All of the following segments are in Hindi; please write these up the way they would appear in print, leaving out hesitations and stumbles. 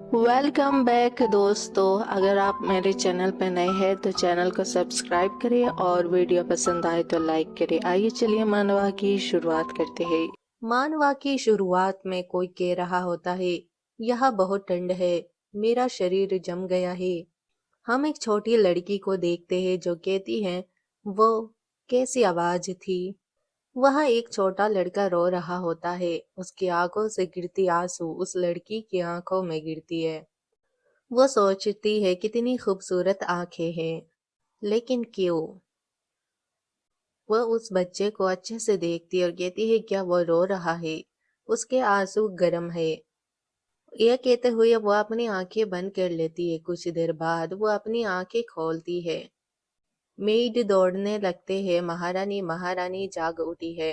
वेलकम बैक दोस्तों। अगर आप मेरे चैनल पर नए हैं तो चैनल को सब्सक्राइब करें और वीडियो पसंद आए तो लाइक करें। आइए चलिए मानवा की शुरुआत करते हैं। मानवा की शुरुआत में कोई कह रहा होता है, यह बहुत ठंड है, मेरा शरीर जम गया है। हम एक छोटी लड़की को देखते हैं जो कहती है, वो कैसी आवाज थी। वहाँ एक छोटा लड़का रो रहा होता है, उसकी आंखों से गिरती आंसू उस लड़की की आंखों में गिरती है। वो सोचती है कितनी खूबसूरत आंखें हैं, लेकिन क्यों। वह उस बच्चे को अच्छे से देखती है और कहती है क्या वो रो रहा है, उसके आंसू गर्म है। यह कहते हुए वो अपनी आंखें बंद कर लेती है। कुछ देर बाद वो अपनी आंखें खोलती है। मेड दौड़ने लगते हैं, महारानी महारानी जाग उठी है।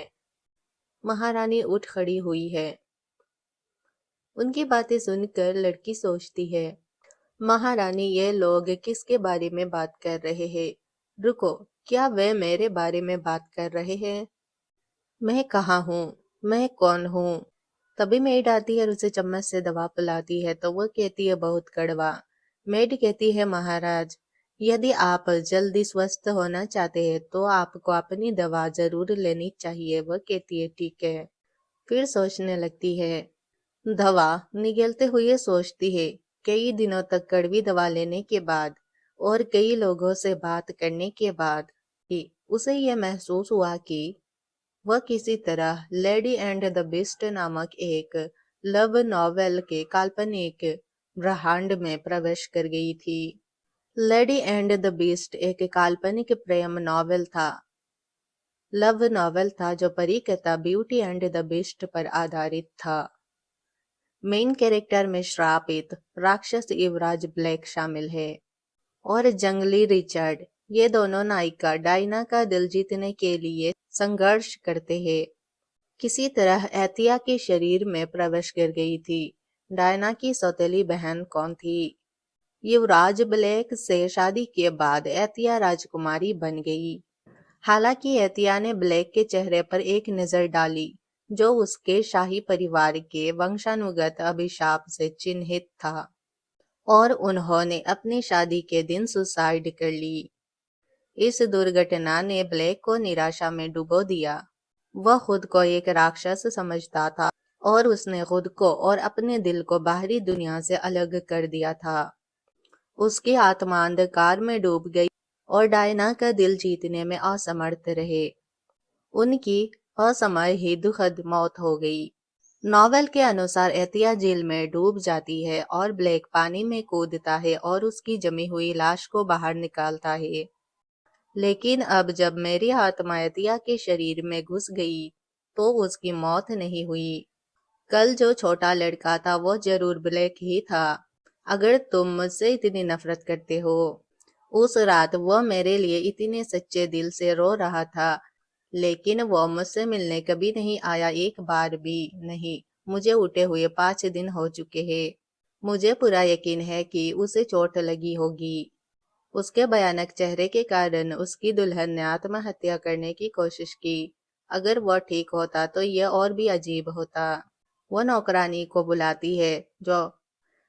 महारानी उठ खड़ी हुई है। उनकी बातें सुनकर लड़की सोचती है, महारानी ये लोग किसके बारे में बात कर रहे हैं। रुको, क्या वे मेरे बारे में बात कर रहे हैं। मैं कहाँ हूँ, मैं कौन हूँ। तभी मेड आती है और उसे चम्मच से दवा पिलाती है तो वो कहती है बहुत कड़वा। मेड कहती है महाराज, यदि आप जल्दी स्वस्थ होना चाहते हैं तो आपको अपनी दवा जरूर लेनी चाहिए। वह कहती है ठीक है। फिर सोचने लगती है। दवा निगलते हुए सोचती है, कई दिनों तक कड़वी दवा लेने के बाद और कई लोगों से बात करने के बाद ही उसे यह महसूस हुआ कि वह किसी तरह लेडी एंड द बीस्ट नामक एक लव नॉवेल के काल्पनिक ब्रह्मांड में प्रवेश कर गई थी। लेडी एंड द बीस्ट एक काल्पनिक प्रेम नॉवेल था, लव नॉवेल था जो परी कथा ब्यूटी एंड द बीस्ट पर आधारित था। मेन कैरेक्टर में श्रापित राक्षस युवराज ब्लैक शामिल है और जंगली रिचर्ड। ये दोनों नायिका डायना का दिल जीतने के लिए संघर्ष करते हैं। किसी तरह एतिया के शरीर में प्रवेश कर गई थी। डायना की सौतेली बहन कौन थी। युवराज ब्लैक से शादी के बाद एतिया राजकुमारी बन गई। हालांकि एतिया ने ब्लैक के चेहरे पर एक नजर डाली जो उसके शाही परिवार के वंशानुगत अभिशाप से चिन्हित था, और उन्होंने अपनी शादी के दिन सुसाइड कर ली। इस दुर्घटना ने ब्लैक को निराशा में डुबो दिया। वह खुद को एक राक्षस समझता था और उसने खुद को और अपने दिल को बाहरी दुनिया से अलग कर दिया था। उसकी आत्मा अंधकार में डूब गई और डायना का दिल जीतने में असमर्थ रहे। उनकी असमय ही दुखद मौत हो गई। नॉवेल के अनुसार एतिया जेल में डूब जाती है और ब्लैक पानी में कूदता है और उसकी जमी हुई लाश को बाहर निकालता है। लेकिन अब जब मेरी आत्मा एतिया के शरीर में घुस गई तो उसकी मौत नहीं हुई। कल जो छोटा लड़का था वो जरूर ब्लैक ही था। अगर तुम मुझसे इतनी नफरत करते हो, उस रात वो मेरे लिए इतने सच्चे दिल से रो रहा था, लेकिन वो मुझसे मिलने कभी नहीं आया, एक बार भी नहीं। मुझे उठे हुए 5 दिन हो चुके हैं। मुझे पूरा यकीन है कि उसे चोट लगी होगी। उसके भयानक चेहरे के कारण उसकी दुल्हन ने आत्महत्या करने की कोशिश की। अगर वह ठीक होता तो यह और भी अजीब होता। वह नौकरानी को बुलाती है जो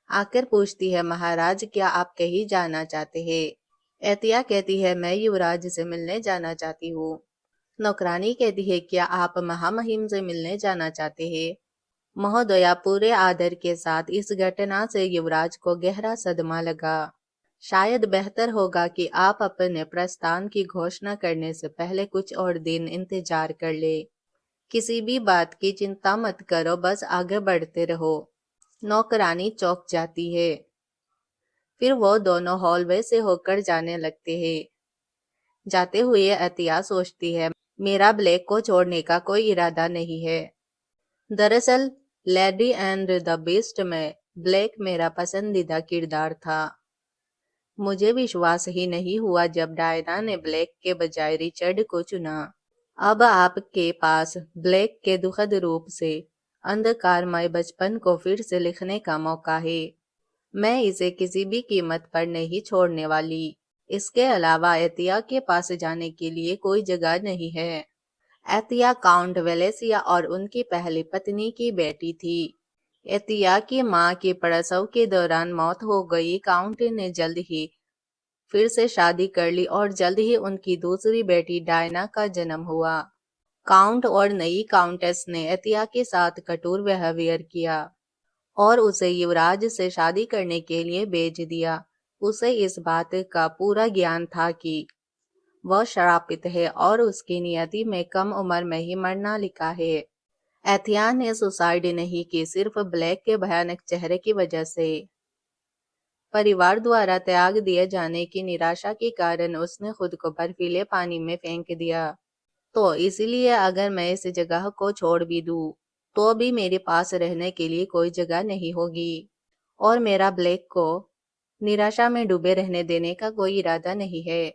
आकर पूछती है, महाराज क्या आप कहीं जाना चाहते हैं। एतिया कहती है, मैं युवराज से मिलने जाना चाहती हूँ। नौकरानी कहती है, क्या आप महामहिम से मिलने जाना चाहते हैं। महोदया, पूरे आदर के साथ, इस घटना से युवराज को गहरा सदमा लगा। शायद बेहतर होगा कि आप अपने प्रस्थान की घोषणा करने से पहले कुछ और दिन इंतजार कर ले। किसी भी बात की चिंता मत करो, बस आगे बढ़ते रहो। नौकरानी चौंक जाती है। फिर वो दोनों हॉलवे से होकर जाने लगते हैं। जाते हुए एतिया सोचती है, मेरा ब्लैक को छोड़ने का कोई इरादा नहीं है। दरअसल लेडी एंड द बीस्ट में ब्लैक मेरा पसंदीदा किरदार था। मुझे विश्वास ही नहीं हुआ जब डायना ने ब्लैक के बजाय रिचर्ड को चुना। अब आपके पास ब्लैक के दुखद रूप से अंधकारमय बचपन को फिर से लिखने का मौका है। मैं इसे किसी भी कीमत पर नहीं छोड़ने वाली। इसके अलावा एतिया के पास जाने के लिए कोई जगह नहीं है। एतिया काउंट वेलेसिया और उनकी पहली पत्नी की बेटी थी। एतिया की मां की प्रसव के दौरान मौत हो गई। काउंट ने जल्द ही फिर से शादी कर ली और जल्द ही उनकी दूसरी बेटी डायना का जन्म हुआ। काउंट और नई काउंटेस ने एतिया के साथ कठोर व्यवहार किया और उसे युवराज से शादी करने के लिए भेज दिया। उसे इस बात का पूरा ज्ञान था कि वह श्रापित है और उसकी नियति में कम उम्र में ही मरना लिखा है। एथिया ने सुसाइड नहीं की, सिर्फ ब्लैक के भयानक चेहरे की वजह से। परिवार द्वारा त्याग दिए जाने की निराशा के कारण उसने खुद को बर्फीले पानी में फेंक दिया। तो इसलिए अगर मैं इस जगह को छोड़ भी दूं, तो भी मेरे पास रहने के लिए कोई जगह नहीं होगी और मेरा ब्लैक को निराशा में डूबे रहने देने का कोई इरादा नहीं है।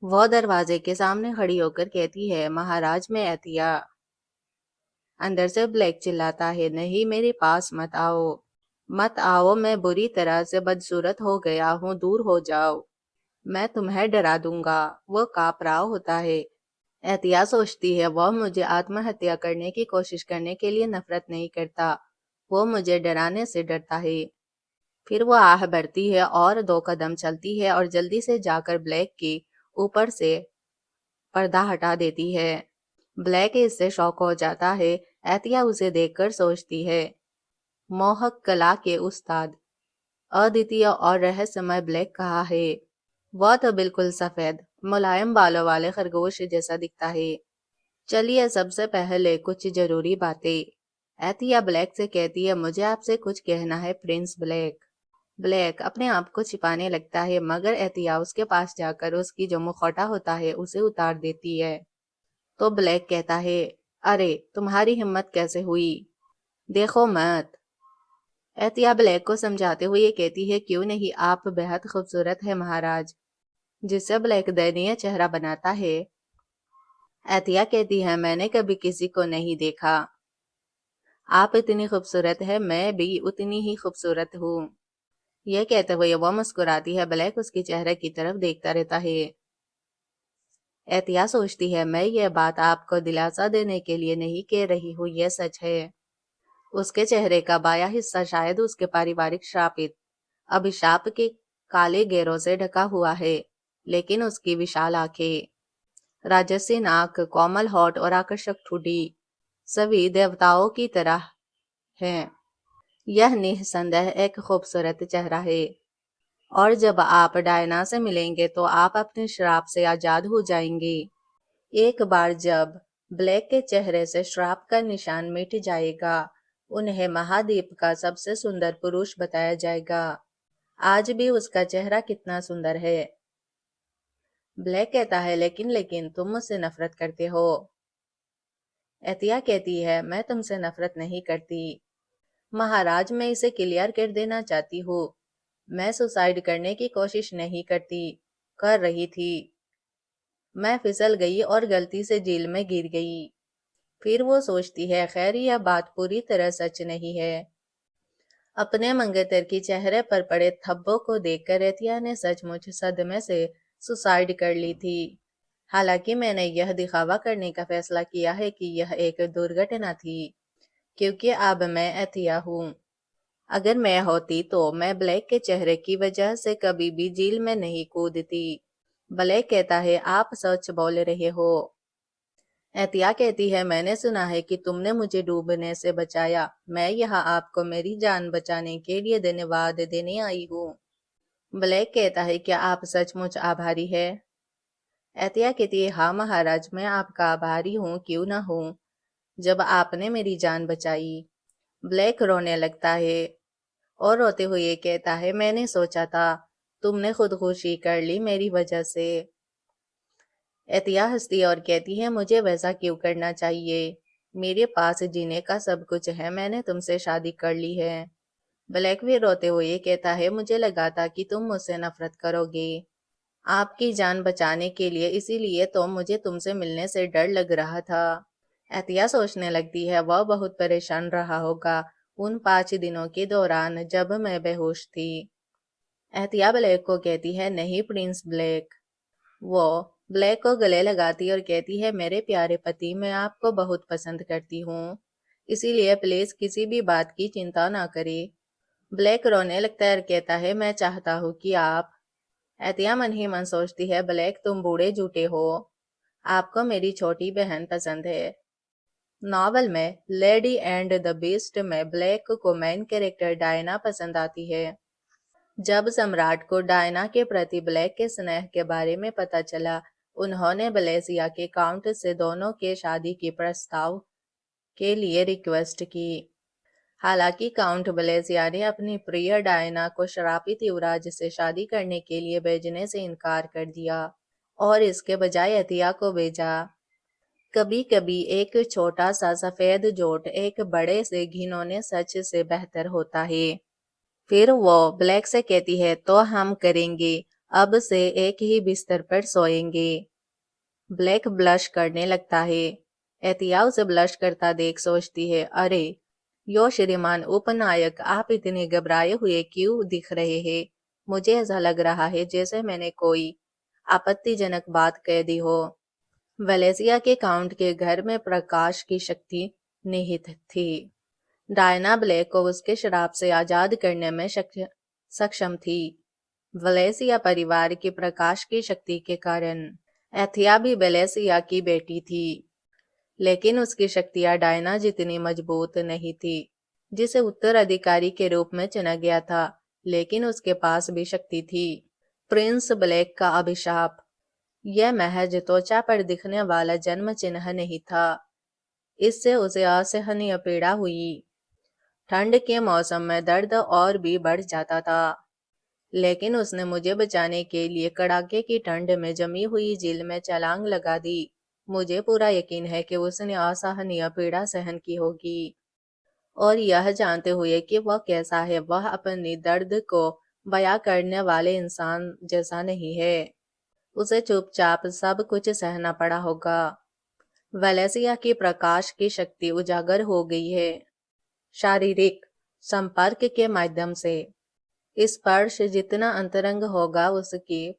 वह दरवाजे के सामने खड़ी होकर कहती है, महाराज मैं एतिया। अंदर से ब्लैक चिल्लाता है, नहीं मेरे पास मत आओ, मत आओ, मैं बुरी तरह से बदसूरत हो गया हूँ, दूर हो जाओ, मैं तुम्हें डरा दूंगा। वो कांप रहा होता है। एहतिया सोचती है, वह मुझे आत्महत्या करने की कोशिश करने के लिए नफरत नहीं करता, वो मुझे डराने से डरता है। फिर वो आह भरती है और 2 कदम चलती है और जल्दी से जाकर ब्लैक के ऊपर से पर्दा हटा देती है। ब्लैक इससे शॉक हो जाता है। एहतिया उसे देखकर सोचती है, मोहक कला के उस्ताद, अद्वितीय और रहस्यमय ब्लैक कहा है। वह तो बिल्कुल सफेद मुलायम बालों वाले खरगोश जैसा दिखता है। चलिए सबसे पहले कुछ जरूरी बातें। एथिया ब्लैक से कहती है, मुझे आपसे कुछ कहना है प्रिंस ब्लैक। ब्लैक अपने आप को छिपाने लगता है, मगर एथिया उसके पास जाकर उसकी जो मुखौटा होता है उसे उतार देती है। तो ब्लैक कहता है, अरे तुम्हारी हिम्मत कैसे हुई, देखो मत। एहतिया ब्लैक को समझाते हुए ये कहती है, क्यों नहीं, आप बेहद खूबसूरत है महाराज। जिससे ब्लैक दयनीय चेहरा बनाता है। एहतिया कहती है, मैंने कभी किसी को नहीं देखा, आप इतनी खूबसूरत है, मैं भी उतनी ही खूबसूरत हूँ। यह कहते हुए वह मुस्कुराती है। ब्लैक उसके चेहरे की तरफ देखता रहता है। एहतिया सोचती है, मैं यह बात आपको दिलासा देने के लिए नहीं कह रही हूँ, यह सच है। उसके चेहरे का बाया हिस्सा शायद उसके पारिवारिक श्रापित अभिशाप के काले घेरों से ढका हुआ है, लेकिन उसकी विशाल आंखें, राजसी नाक, कोमल होठ और आकर्षक ठुड्डी सभी देवताओं की तरह हैं। यह निस्संदेह एक खूबसूरत चेहरा है और जब आप डायना से मिलेंगे तो आप अपने श्राप से आजाद हो जाएंगे। एक बार जब ब्लैक के चेहरे से श्राप का निशान मिट जाएगा, उन्हें महाद्वीप का सबसे सुंदर पुरुष बताया जाएगा। आज भी उसका चेहरा कितना सुंदर है। ब्लैक कहता है, लेकिन तुम मुझसे नफरत करते हो। एतिया कहती है, मैं तुमसे नफरत नहीं करती महाराज, मैं इसे क्लियर कर देना चाहती हूँ। मैं सुसाइड करने की कोशिश नहीं कर रही थी। मैं फिसल गई और गलती से झील में गिर गई। फिर वो सोचती है, खैर यह बात पूरी तरह सच नहीं है। अपने मंगेतर की चेहरे पर पड़े धब्बों को देखकर एतिया ने सचमुच सदमे से सुसाइड कर ली थी। हालांकि मैंने यह दिखावा करने का फैसला किया है कि यह एक दुर्घटना थी, क्योंकि अब मैं एथिया हूँ। अगर मैं होती तो मैं ब्लैक के चेहरे की वजह से कभी भी झील में नहीं कूदती। ब्लैक कहता है, आप सच बोल रहे हो। एतिया कहती है, मैंने सुना है कि तुमने मुझे डूबने से बचाया। मैं यहाँ आपको मेरी जान बचाने के लिए धन्यवाद देने आई हूँ। ब्लैक कहता है, क्या आप सचमुच आभारी है? एतिया कहती है, हाँ महाराज, मैं आपका आभारी हूँ, क्यों ना हूँ, जब आपने मेरी जान बचाई। ब्लैक रोने लगता है और रोते हुए कहता है, मैंने सोचा था तुमने खुदकुशी कर ली मेरी वजह से। एतिया हंसती और कहती है, मुझे वैसा क्यों करना चाहिए, मेरे पास जीने का सब कुछ है, मैंने तुमसे शादी कर ली है। ब्लैक भी रोते हुए कहता है, मुझे लगा था कि तुम मुझसे नफरत करोगे आपकी जान बचाने के लिए, इसीलिए तो मुझे तुमसे मिलने से डर लग रहा था। एतिया सोचने लगती है, वह बहुत परेशान रहा होगा उन 5 दिनों के दौरान जब मैं बेहोश थी। एहतिया ब्लैक को कहती है, नहीं प्रिंस ब्लैक। वो ब्लैक को गले लगाती और कहती है, मेरे प्यारे पति, मैं आपको बहुत पसंद करती हूँ। इसीलिए प्लीज किसी भी बात की चिंता ना करें। ब्लैक रोने लगता है और कहता है, मैं चाहता हूँ कि आप। एतिया मन ही मन सोचती है, ब्लैक तुम बूढ़े झूठे हो, आपको मेरी छोटी बहन पसंद है। नॉवल में लेडी एंड द बीस्ट में ब्लैक को मेन कैरेक्टर डायना पसंद आती है। जब सम्राट को डायना के प्रति ब्लैक के स्नेह के बारे में पता चला, उन्होंने ब्लेसिया के काउंट से दोनों के शादी की प्रस्ताव के लिए रिक्वेस्ट की। हालांकि काउंट ब्लेसिया ने अपनी प्रिय डायना को श्रापित युवराज से शादी करने के लिए भेजने से इनकार कर दिया और इसके बजाय अतिया को भेजा। कभी कभी एक छोटा सा सफेद जोट एक बड़े से घिनौने सच से बेहतर होता है। फिर वो ब्लैक से कहती है, तो हम करेंगे, अब से एक ही बिस्तर पर सोएंगे। ब्लैक ब्लश करने लगता है। एहतिया उसे ब्लश करता देख सोचती है, अरे यो श्रीमान उपनायक, आप इतने घबराए हुए क्यों दिख रहे हैं? मुझे ऐसा लग रहा है जैसे मैंने कोई आपत्तिजनक बात कह दी हो। वलेसिया के काउंट के घर में प्रकाश की शक्ति निहित थी। डायना ब्लैक को उसके श्राप से आजाद करने में सक्षम थी। वलेसिया परिवार की प्रकाश की शक्ति के कारण। एथिया भी वलेसिया की बेटी थी, लेकिन उसकी शक्तियां डायना जितनी मजबूत नहीं थी, जिसे उत्तराधिकारी के रूप में चुना गया था, लेकिन उसके पास भी शक्ति थी। प्रिंस ब्लैक का अभिशाप। यह महज त्वचा पर दिखने वाला जन्म चिन्ह नहीं था, इससे उसे असहनीय पीड़ा हुई। ठंड के मौसम में दर्द और भी बढ़ जाता था, लेकिन उसने मुझे बचाने के लिए कड़ाके की ठंड में जमी हुई झील में छलांग लगा दी। मुझे पूरा यकीन है कि उसने असहनीय पीड़ा सहन की होगी, और यह जानते हुए कि वह कैसा है, वह अपनी दर्द को बयां करने वाले इंसान जैसा नहीं है। उसे चुपचाप सब कुछ सहना पड़ा होगा। वलेसिया की प्रकाश की शक्ति उजागर हो गई है। शारीरिक संपर्क के माध्यम से। स्पर्श जितना अंतरंग होगा, उसकी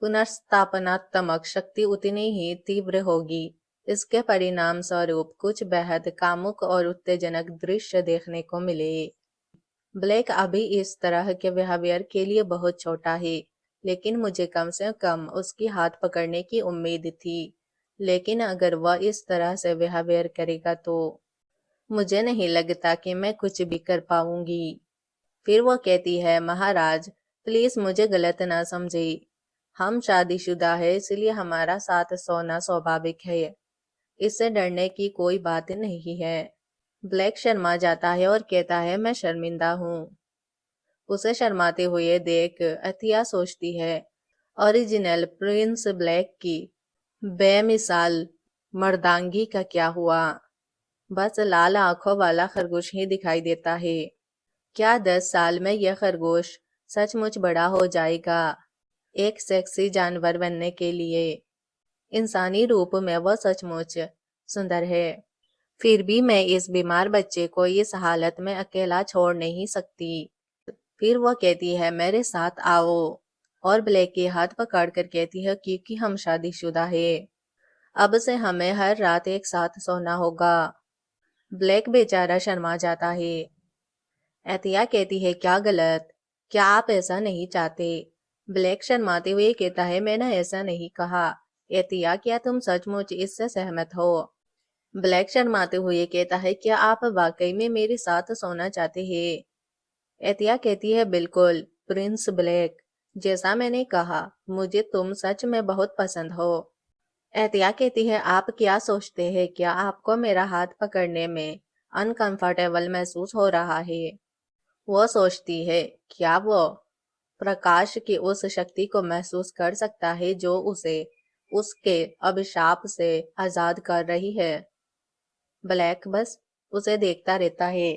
पुनर्स्थापनात्मक शक्ति उतनी ही तीव्र होगी। इसके परिणाम स्वरूप कुछ बेहद कामुक और उत्तेजनक दृश्य देखने को मिले। ब्लैक अभी इस तरह के बिहेवियर के लिए बहुत छोटा है, लेकिन मुझे कम से कम उसकी हाथ पकड़ने की उम्मीद थी। लेकिन अगर वह इस तरह से बिहेवियर करेगा तो मुझे नहीं लगता कि मैं कुछ भी कर पाऊंगी। फिर वो कहती है, महाराज प्लीज मुझे गलत ना समझे, हम शादीशुदा है, इसलिए हमारा साथ सोना स्वाभाविक है, इससे डरने की कोई बात नहीं है। ब्लैक शर्मा जाता है और कहता है, मैं शर्मिंदा हूँ। उसे शर्माते हुए देख अथिया सोचती है, ओरिजिनल प्रिंस ब्लैक की बेमिसाल मर्दांगी का क्या हुआ? बस लाल आंखों वाला खरगोश ही दिखाई देता है। क्या 10 साल में यह खरगोश सचमुच बड़ा हो जाएगा, एक सेक्सी जानवर बनने के लिए? इंसानी रूप में वह सचमुच सुंदर है। फिर भी मैं इस बीमार बच्चे को इस हालत में अकेला छोड़ नहीं सकती। फिर वह कहती है, मेरे साथ आओ, और ब्लैक के हाथ पकड़कर कहती है, क्योंकि हम शादीशुदा है, अब से हमें हर रात एक साथ सोना होगा। ब्लैक बेचारा शर्मा जाता है। एतिया कहती है, क्या गलत? क्या आप ऐसा नहीं चाहते? ब्लैक शर्माते हुए कहता है, मैंने ऐसा नहीं कहा। एतिया, क्या तुम सचमुच इससे सहमत हो? ब्लैक शर्माते हुए कहता है, क्या आप वाकई में मेरे साथ सोना चाहते हैं? एतिया कहती है, बिल्कुल प्रिंस ब्लैक, जैसा मैंने कहा, मुझे तुम सच में बहुत पसंद हो। एहतिया कहती है, आप क्या सोचते हैं, क्या आपको मेरा हाथ पकड़ने में अनकंफर्टेबल महसूस हो रहा है? वो सोचती है, क्या वो प्रकाश की उस शक्ति को महसूस कर सकता है जो उसे उसके अभिशाप से आजाद कर रही है? ब्लैक बस उसे देखता रहता है।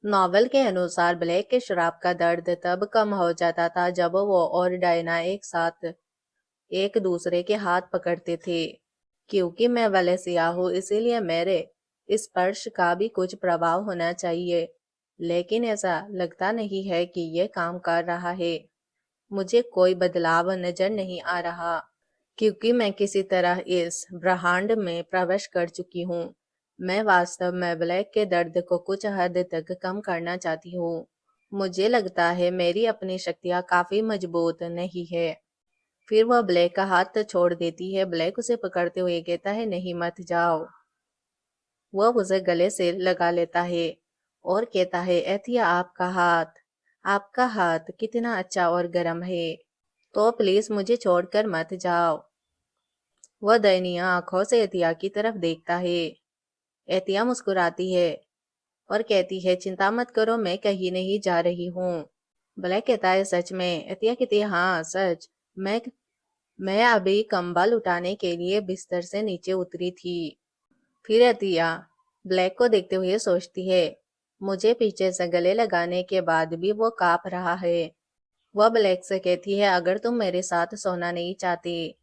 नॉवेल के अनुसार ब्लैक के श्राप का दर्द तब कम हो जाता था जब वो और डायना एक साथ एक दूसरे के हाथ पकड़ते थे। क्योंकि मैं वलेसिया हूँ, इसीलिए मेरे स्पर्श का भी कुछ प्रभाव होना चाहिए, लेकिन ऐसा लगता नहीं है कि ये काम कर रहा है। मुझे कोई बदलाव नजर नहीं आ रहा, क्योंकि मैं किसी तरह इस ब्रह्मांड में प्रवेश कर चुकी हूँ। मैं वास्तव में ब्लैक के दर्द को कुछ हद तक कम करना चाहती हूँ। मुझे लगता है मेरी अपनी शक्तियाँ काफी मजबूत नहीं है। फिर वह ब्लैक का हाथ छोड़ देती है। ब्लैक उसे पकड़ते हुए कहता है, नहीं मत जाओ। वह उसे गले से लगा लेता है और कहता है, एथिया आपका हाथ कितना अच्छा और गर्म है, तो प्लीज मुझे छोड़कर मत जाओ। वह दयनीय आंखों से एतिया की तरफ देखता है। एतिया मुस्कुराती है और कहती है, चिंता मत करो, मैं कहीं नहीं जा रही हूँ। ब्लैक कहता है, सच में? एतिया कहती है, हाँ सच। मैं अभी कंबल उठाने के लिए बिस्तर से नीचे उतरी थी। फिर एतिया ब्लैक को देखते हुए सोचती है, मुझे पीछे से गले लगाने के बाद भी वो कांप रहा है। वह ब्लैक से कहती है, अगर तुम मेरे साथ सोना नहीं चाहती।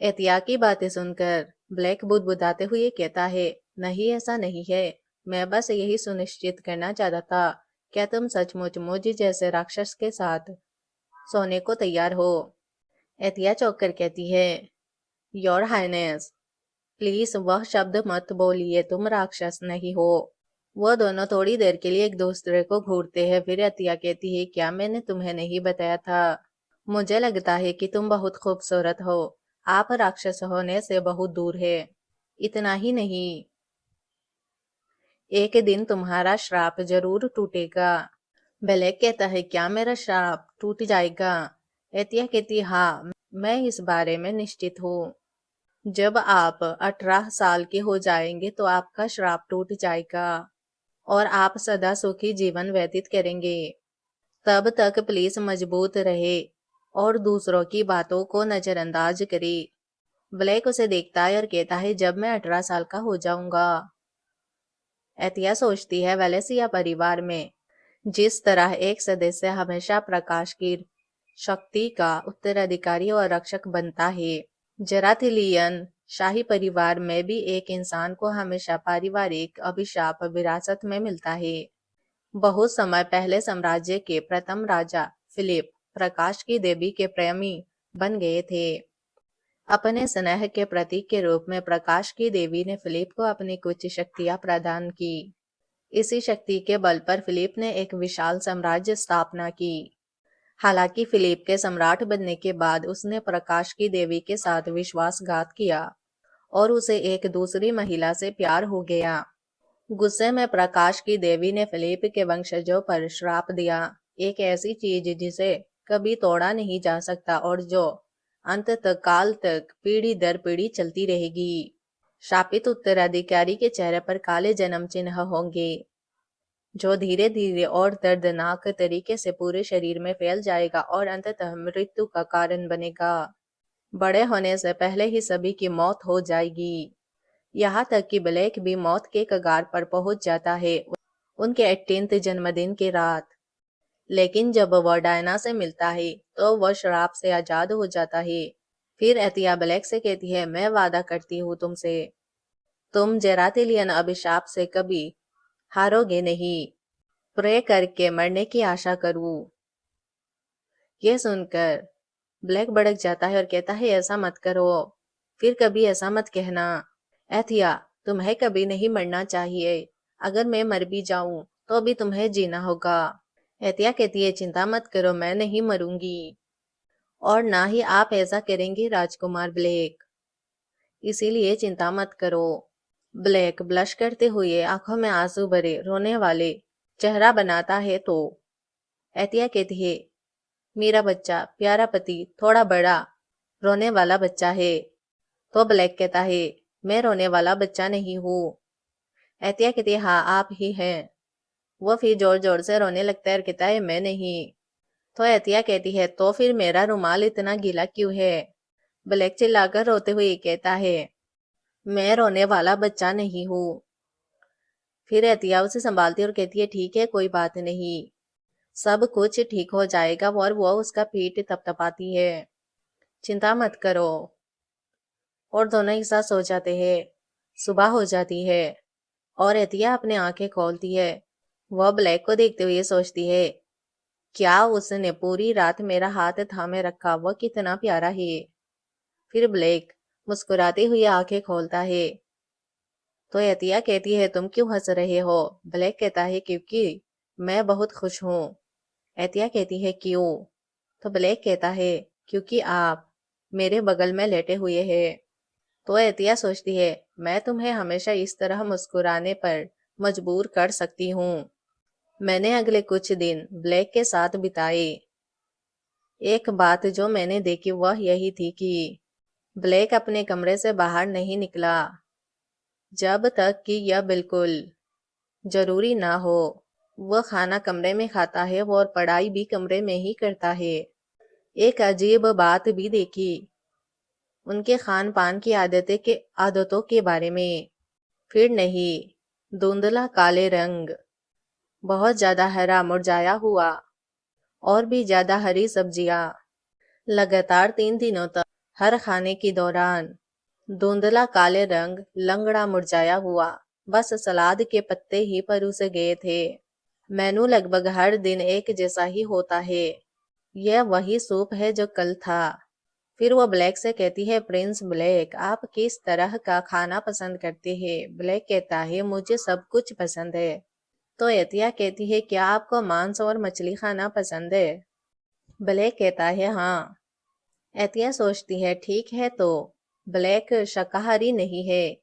एहतिया की बातें सुनकर ब्लैक बुदबुदाते हुए कहता है, नहीं ऐसा नहीं है, मैं बस यही सुनिश्चित करना चाहता था, क्या तुम सचमुच मुझ जैसे राक्षस के साथ सोने को तैयार हो? एहतिया चौंक कर कहती है, योर हाइनेस, प्लीज वह शब्द मत बोलिए, तुम राक्षस नहीं हो। वह दोनों थोड़ी देर के लिए एक दूसरे को घूरते हैं। फिर अतिया कहती है, क्या मैंने तुम्हें नहीं बताया था? मुझे लगता है कि तुम बहुत खूबसूरत हो। आप राक्षस होने से बहुत दूर है। इतना ही नहीं, एक दिन तुम्हारा श्राप जरूर टूटेगा। ब्लैक कहता है, क्या मेरा श्राप टूट जाएगा? एतिया कहती है, हाँ, मैं इस बारे में निश्चित हूँ। जब आप 18 साल के हो जाएंगे तो आपका श्राप टूट जाएगा और आप सदा सुखी जीवन व्यतीत करेंगे। तब तक प्लीज मजबूत रहे और दूसरों की बातों को नजरअंदाज करे। ब्लैक उसे देखता है और कहता है, जब मैं 18 साल का हो जाऊंगा। एतिया सोचती है, वेलेसिया परिवार में जिस तरह एक सदस्य हमेशा प्रकाश की शक्ति का उत्तराधिकारी और रक्षक बनता है, जराथिलियन शाही परिवार में भी एक इंसान को हमेशा पारिवारिक अभिशाप विरासत में मिलता है। बहुत समय पहले साम्राज्य के प्रथम राजा फिलिप प्रकाश की देवी के प्रेमी बन गए थे। अपने स्नेह के प्रतीक के रूप में प्रकाश की देवी ने फिलिप को अपनी कुछ शक्तियां प्रदान की। इसी शक्ति के बल पर फिलिप ने एक विशाल साम्राज्य स्थापना की। हालांकि फिलिप के सम्राट बनने के बाद उसने प्रकाश की देवी के साथ विश्वासघात किया और उसे एक दूसरी महिला से प्यार हो गया। गुस्से में प्रकाश की देवी ने फिलिप के वंशजों पर श्राप दिया, एक ऐसी चीज जिसे कभी तोड़ा नहीं जा सकता और जो अंत तक काल तक पीढ़ी दर पीढ़ी चलती रहेगी। शापित उत्तराधिकारी के चेहरे पर काले जन्म चिन्ह होंगे, जो धीरे धीरे और दर्दनाक तरीके से पूरे शरीर में फैल जाएगा और अंततः मृत्यु का कारण बनेगा। बड़े होने से पहले ही सभी की मौत हो जाएगी, यहाँ तक कि ब्लैक भी मौत के कगार पर पहुंच जाता है उनके 18th जन्मदिन की रात। लेकिन जब वह डायना से मिलता है तो वह शराब से आजाद हो जाता है। फिर एतिया ब्लैक से कहती है, मैं वादा करती हूँ तुमसे, तुम जेराथिलियन अभिशाप से कभी हारोगे नहीं। प्रे करके मरने की आशा करूँ। यह सुनकर ब्लैक भड़क जाता है और कहता है, ऐसा मत करो, फिर कभी ऐसा मत कहना। एथिया, तुम्हें कभी नहीं मरना चाहिए। अगर मैं मर भी जाऊं तो भी तुम्हें जीना होगा। एथिया कहती है, चिंता मत करो, मैं नहीं मरूंगी और ना ही आप ऐसा करेंगे राजकुमार ब्लैक, इसीलिए चिंता मत करो। ब्लैक ब्लश करते हुए आंखों में आंसू भरे रोने वाले चेहरा बनाता है तो एथिया कहती है, मेरा बच्चा, प्यारा पति थोड़ा बड़ा रोने वाला बच्चा है। तो ब्लैक कहता है, मैं रोने वाला बच्चा नहीं हूँ। एहतिया कहती है, हाँ आप ही हैं। वो फिर जोर जोर से रोने लगता है और कहता है, मैं नहीं। तो एहतिया कहती है, तो फिर मेरा रुमाल इतना गीला क्यों है? ब्लैक चिल्लाकर रोते हुए कहता है, मैं रोने वाला बच्चा नहीं हूँ। फिर एहतिया उसे संभालती और कहती है, ठीक है, कोई बात नहीं, सब कुछ ठीक हो जाएगा। और वो उसका पीठ थपथपाती है, चिंता मत करो। और दोनों एक साथ सो जाते हैं। सुबह हो जाती है और एतिया अपने आंखें खोलती है। वह ब्लैक को देखते हुए सोचती है, क्या उसने पूरी रात मेरा हाथ थामे रखा, वह कितना प्यारा है। फिर ब्लैक मुस्कुराते हुए आंखें खोलता है तो एतिया कहती है तुम क्यों हंस रहे हो? ब्लैक कहता है क्योंकि मैं बहुत खुश हूँ। एतिया कहती है क्यों? तो ब्लैक कहता है क्योंकि आप मेरे बगल में लेटे हुए हैं। तो एतिया सोचती है मैं तुम्हें हमेशा इस तरह मुस्कुराने पर मजबूर कर सकती हूँ। मैंने अगले कुछ दिन ब्लैक के साथ बिताए। एक बात जो मैंने देखी वह यही थी कि ब्लैक अपने कमरे से बाहर नहीं निकला जब तक कि यह बिल्कुल जरूरी ना हो। वह खाना कमरे में खाता है और पढ़ाई भी कमरे में ही करता है। एक अजीब बात भी देखी उनके खान पान की आदतों के बारे में। फिर नहीं, धुंधला काले रंग, बहुत ज्यादा हरा मुरझाया हुआ और भी ज्यादा हरी सब्जियां। लगातार 3 दिनों तक हर खाने के दौरान धुंधला काले रंग, लंगड़ा मुरझाया हुआ, बस सलाद के पत्ते ही परोसे गए थे। मेनू लगभग हर दिन एक जैसा ही होता है। यह वही सूप है जो कल था। फिर वो ब्लैक से कहती है प्रिंस ब्लैक, आप किस तरह का खाना पसंद करते हैं? ब्लैक कहता है मुझे सब कुछ पसंद है। तो एतिया कहती है क्या आपको मांस और मछली खाना पसंद है? ब्लैक कहता है हाँ। एतिया सोचती है ठीक है, तो ब्लैक शाकाहारी नहीं है।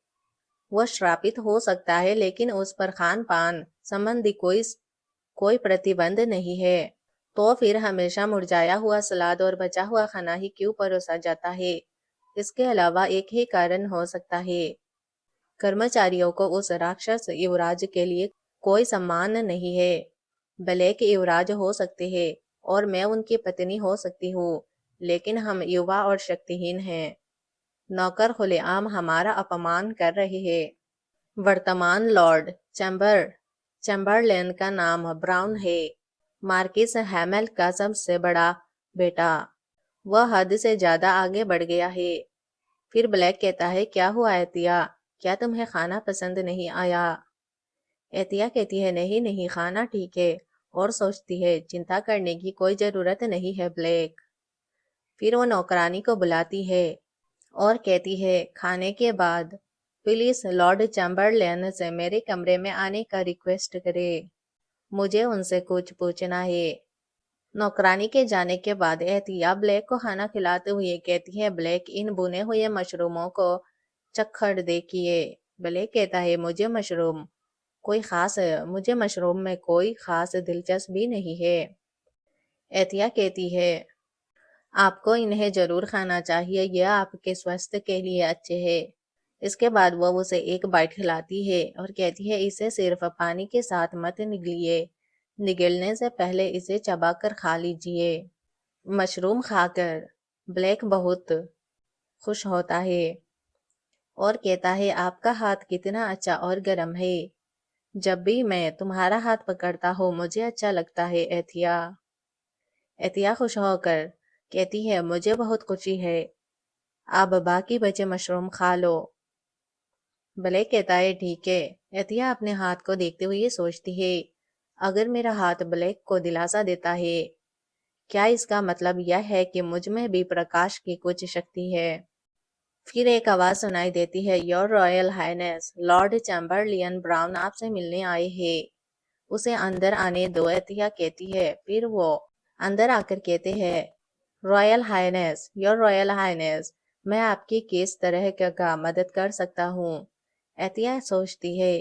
वह श्रापित हो सकता है लेकिन उस पर खान पान संबंधी कोई प्रतिबंध नहीं है। तो फिर हमेशा मुरझाया हुआ सलाद और बचा हुआ खाना ही क्यों परोसा जाता है? इसके अलावा एक ही कारण हो सकता है, कर्मचारियों को उस राक्षस युवराज के लिए कोई सम्मान नहीं है। ब्लैक युवराज हो सकते हैं और मैं उनकी पत्नी हो सकती हूँ, लेकिन हम युवा और शक्तिहीन हैं। नौकर खुलेआम हमारा अपमान कर रहे हैं। वर्तमान लॉर्ड चैम्बरलेन का नाम ब्राउन है, मार्किस हैमेल का सबसे बड़ा बेटा। वह हद से ज्यादा आगे बढ़ गया है। फिर ब्लैक कहता है क्या हुआ एतिया, क्या तुम्हें खाना पसंद नहीं आया? एतिया कहती है नहीं नहीं, खाना ठीक है। और सोचती है चिंता करने की कोई जरूरत नहीं है ब्लैक। फिर वो नौकरानी को बुलाती है और कहती है खाने के बाद प्लीज लॉर्ड चैम्बरलेन से मेरे कमरे में आने का रिक्वेस्ट करे, मुझे उनसे कुछ पूछना है। नौकरानी के जाने के बाद एहतिया ब्लैक को खाना खिलाते हुए कहती है ब्लैक इन भुने हुए मशरूमों को चखड़ देखिए। ब्लैक कहता है मुझे मशरूम में कोई खास दिलचस्पी नहीं है। एहतिया कहती है आपको इन्हें जरूर खाना चाहिए, यह आपके स्वास्थ्य के लिए अच्छे है। इसके बाद वह उसे एक बाइट खिलाती है और कहती है इसे सिर्फ पानी के साथ मत निगलिए, निगलने से पहले इसे चबाकर खा लीजिए। मशरूम खाकर ब्लैक बहुत खुश होता है और कहता है आपका हाथ कितना अच्छा और गर्म है। जब भी मैं तुम्हारा हाथ पकड़ता हूँ मुझे अच्छा लगता है एथिया। एतिया खुश होकर कहती है मुझे बहुत खुशी है, आप बाकी बचे मशरूम खा लो। ब्लैक कहता है ठीक है। एतिया अपने हाथ को देखते हुए सोचती है अगर मेरा हाथ ब्लैक को दिलासा देता है, क्या इसका मतलब यह है कि मुझ में भी प्रकाश की कुछ शक्ति है? फिर एक आवाज सुनाई देती है your royal highness, lord Chamberlain Brown आपसे मिलने आए हैं, उसे अंदर आने दो। एतिया कहती है। फिर वो अंदर आकर कहते हैं royal highness, your royal highness, मैं आपकी किस तरह का मदद कर सकता हूँ? एतिया सोचती है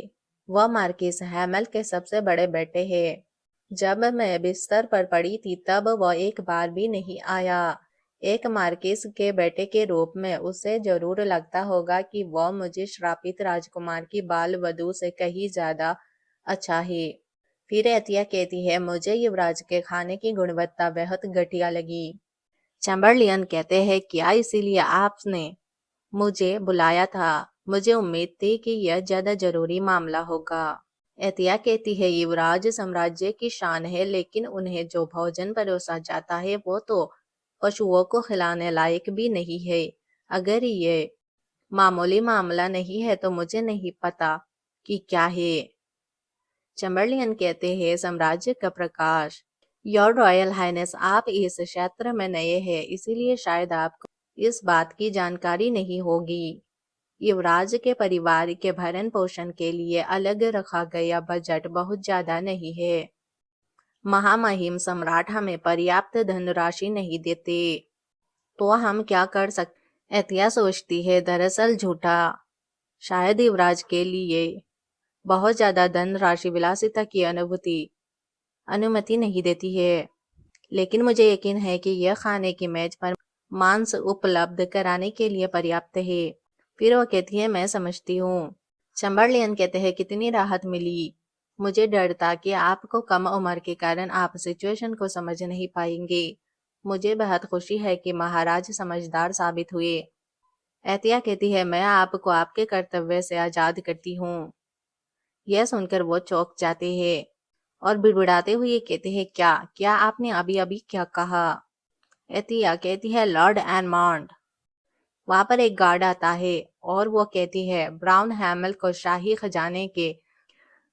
वह मार्किस हैमल के सबसे बड़े बेटे हैं। जब मैं बिस्तर पर पड़ी थी तब वह एक बार भी नहीं आया। एक मार्किस के बेटे के रूप में उसे जरूर लगता होगा कि वह मुझे श्रापित राजकुमार की बाल वधू से कहीं ज्यादा अच्छा है। फिर एतिया कहती है मुझे युवराज के खाने की गुणवत्ता बेहद घटिया लगी। चैम्बरलियन कहते हैं क्या इसीलिए आपने मुझे बुलाया था? मुझे उम्मीद थी कि यह ज्यादा जरूरी मामला होगा। एतिया कहती है युवराज साम्राज्य की शान है, लेकिन उन्हें जो भोजन परोसा जाता है वो तो पशुओं को खिलाने लायक भी नहीं है। अगर ये मामूली मामला नहीं है तो मुझे नहीं पता कि क्या है। चैम्बरलियन कहते हैं साम्राज्य का प्रकाश। योर रॉयल हाइनेस, आप इस क्षेत्र में नए हैं, इसीलिए शायद आपको इस बात की जानकारी नहीं होगी युवराज के परिवार के भरण पोषण के लिए अलग रखा गया बजट बहुत ज्यादा नहीं है। महामहिम सम्राट हमें पर्याप्त धनराशि नहीं देते, तो हम क्या कर सकते? एतिया सोचती है, दरअसल झूठा शायद युवराज के लिए बहुत ज्यादा धनराशि विलासिता की अनुमति नहीं देती है, लेकिन मुझे यकीन है कि यह खाने की मेज पर मांस उपलब्ध कराने के लिए पर्याप्त है। फिर वो कहती है, मैं समझती हूँ। चैम्बरलेन कहते हैं, कितनी राहत मिली। मुझे डर था कि आपको कम उम्र के कारण आप सिचुएशन को समझ नहीं पाएंगे। मुझे बहुत खुशी है कि महाराज समझदार साबित हुए। एतिया कहती है, मैं आपको आपके कर्तव्य से आजाद करती हूँ। यह सुनकर वो चौंक जाते हैं और बिड़बिड़ाते हुए कहते हैं, क्या क्या आपने अभी अभी क्या कहा? एतिया कहती है, लॉर्ड एडमंड। वहां पर एक गार्ड आता है और वो कहती है, ब्राउन हैमल को शाही खजाने के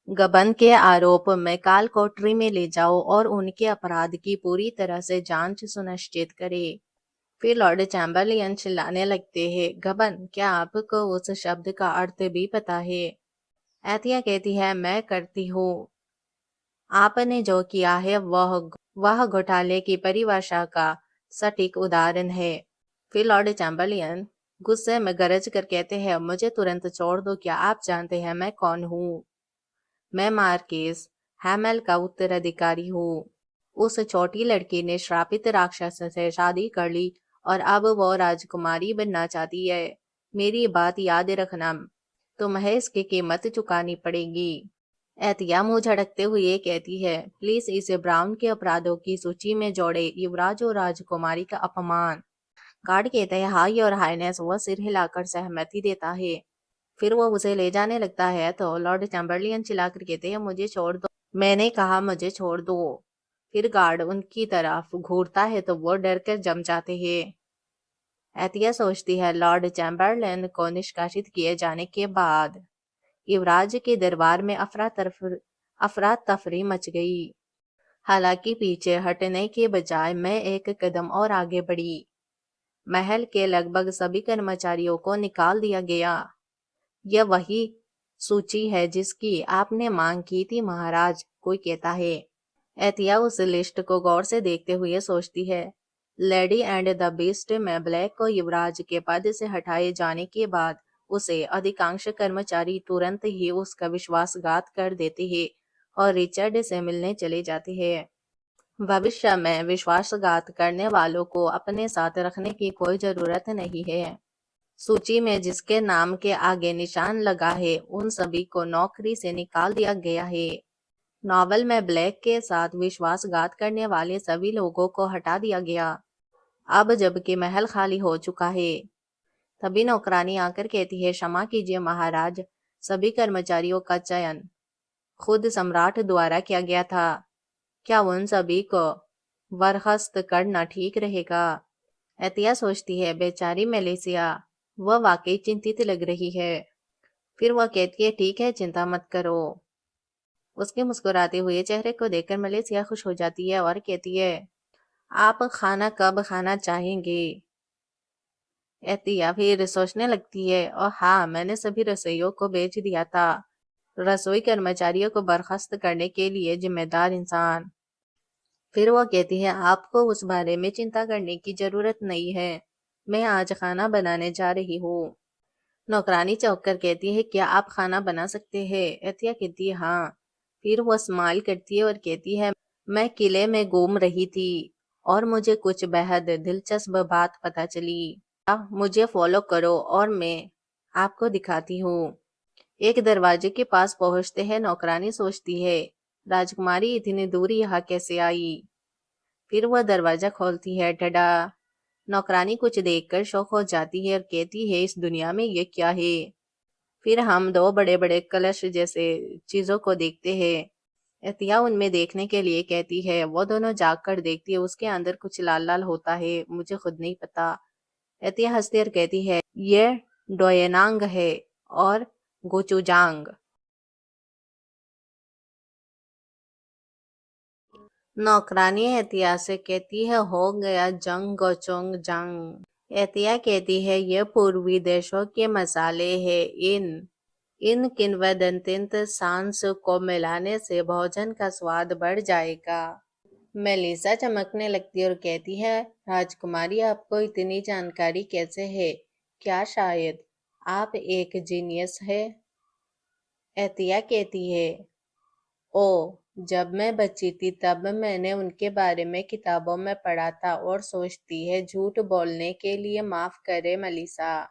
गबन के आरोप में काल कोठरी में ले जाओ और उनके अपराध की पूरी तरह से जांच सुनिश्चित करे। फिर लॉर्ड चैम्बरलेन चिल्लाने लगते हैं, गबन, क्या आपको उस शब्द का अर्थ भी पता है? एतिया कहती है, मैं करती हूँ। आपने जो किया है वह घोटाले की परिभाषा का सटीक उदाहरण है। फिर लॉर्ड चैम्बरलेन गुस्से में गरज कर कहते हैं, मुझे तुरंत छोड़ दो। क्या आप जानते हैं मैं कौन हूँ? मैं मार्किस हैमल का उत्तराधिकारी हूँ। उस छोटी लड़की ने श्रापित राक्षस से शादी कर ली और अब वो राजकुमारी बनना चाहती है। मेरी बात याद रखना, तुम्हें इसकी कीमत चुकानी पड़ेगी। एहतिया मुंह झड़कते हुए कहती है, प्लीज इसे ब्राउन के अपराधों की सूची में जोड़े। युवराज और राजकुमारी का अपमान। गार्ड कहते हैं, हाँ योर हाइनेस। वह सिर हिलाकर सहमति देता है। फिर वो उसे ले जाने लगता है तो लॉर्ड चैम्बरलेन चिल्लाकर कहते हैं, मुझे छोड़ दो। मैंने कहा मुझे छोड़ दो। फिर गार्ड उनकी तरफ घूरता है तो वो डर कर जम जाते हैं। एहतिया सोचती है, लॉर्ड चैम्बरलेन को निष्कासित किए जाने के बाद युवराज के दरबार में अफरा तफरी मच गई। हालांकि पीछे हटने के बजाय मैं एक कदम और आगे बढ़ी। महल के लगभग सभी कर्मचारियों को निकाल दिया गया। यह वही सूची है जिसकी आपने मांग की थी महाराज, कोई कहता है। एतिया उस लिस्ट को गौर से देखते हुए सोचती है, लेडी एंड द बीस्ट में ब्लैक को युवराज के पद से हटाए जाने के बाद उसे अधिकांश कर्मचारी तुरंत ही उसका विश्वासघात कर देते हैं और रिचर्ड से मिलने चले जाते हैं। भविष्य में विश्वासघात करने वालों को अपने साथ रखने की कोई जरूरत नहीं है। सूची में जिसके नाम के आगे निशान लगा है उन सभी को नौकरी से निकाल दिया गया है। नॉवल में ब्लैक के साथ विश्वासघात करने वाले सभी लोगों को हटा दिया गया। अब जबकि महल खाली हो चुका है, तभी नौकरानी आकर कहती है, क्षमा कीजिए महाराज, सभी कर्मचारियों का चयन खुद सम्राट द्वारा किया गया था। क्या उन सभी को बर्खास्त करना ठीक रहेगा? एतिया सोचती है, बेचारी मेलिसिया, वह वाकई चिंतित लग रही है। फिर वह कहती है, ठीक है, चिंता मत करो। उसके मुस्कुराते हुए चेहरे को देखकर मलेसिया खुश हो जाती है और कहती है, आप खाना कब खाना चाहेंगे? एतिया फिर सोचने लगती है, और हाँ, मैंने सभी रसोइयों को बेच दिया था। रसोई कर्मचारियों को बर्खास्त करने के लिए जिम्मेदार इंसान। फिर वो कहती है, आपको उस बारे में चिंता करने की जरूरत नहीं है। मैं आज खाना बनाने जा रही हूँ। नौकरानी चौंक कर कहती है, क्या आप खाना बना सकते हैं? एतिया कहती है, हाँ। फिर वो स्माइल करती है और कहती है, मैं किले में घूम रही थी और मुझे कुछ बेहद दिलचस्प बात पता चली। आप मुझे फॉलो करो और मैं आपको दिखाती हूँ। एक दरवाजे के पास पहुंचते हैं। नौकरानी सोचती है, राजकुमारी इतनी दूरी यहाँ कैसे आई? फिर वह दरवाजा खोलती है। टडा! नौकरानी कुछ देखकर शौक हो जाती है और कहती है, इस दुनिया में ये क्या है? फिर हम दो बड़े बड़े कलश जैसे चीजों को देखते हैं। एहतिया उनमें देखने के लिए कहती है। वो दोनों जाग कर देखती है, उसके अंदर कुछ लाल लाल होता है, मुझे खुद नहीं पता। एहतिया हंसती और कहती है, ये डोयेनांग है और गोचुजांग। नौकरानी एहतिया से कहती है, हो गया जंग गोचोंग जंग। एतिया कहती है ये पूर्वी देशों के मसाले हैं। इन किंवदंती सांस को मिलाने से भोजन का स्वाद बढ़ जाएगा। मेलिसा चमकने लगती है और कहती है, राजकुमारी आपको इतनी जानकारी कैसे है? क्या शायद आप एक जीनियस है? एतिया कहती है, ओ, जब मैं बच्ची थी तब मैंने उनके बारे में किताबों में पढ़ा था और सोचती है झूठ बोलने के लिए माफ करे मलिसा,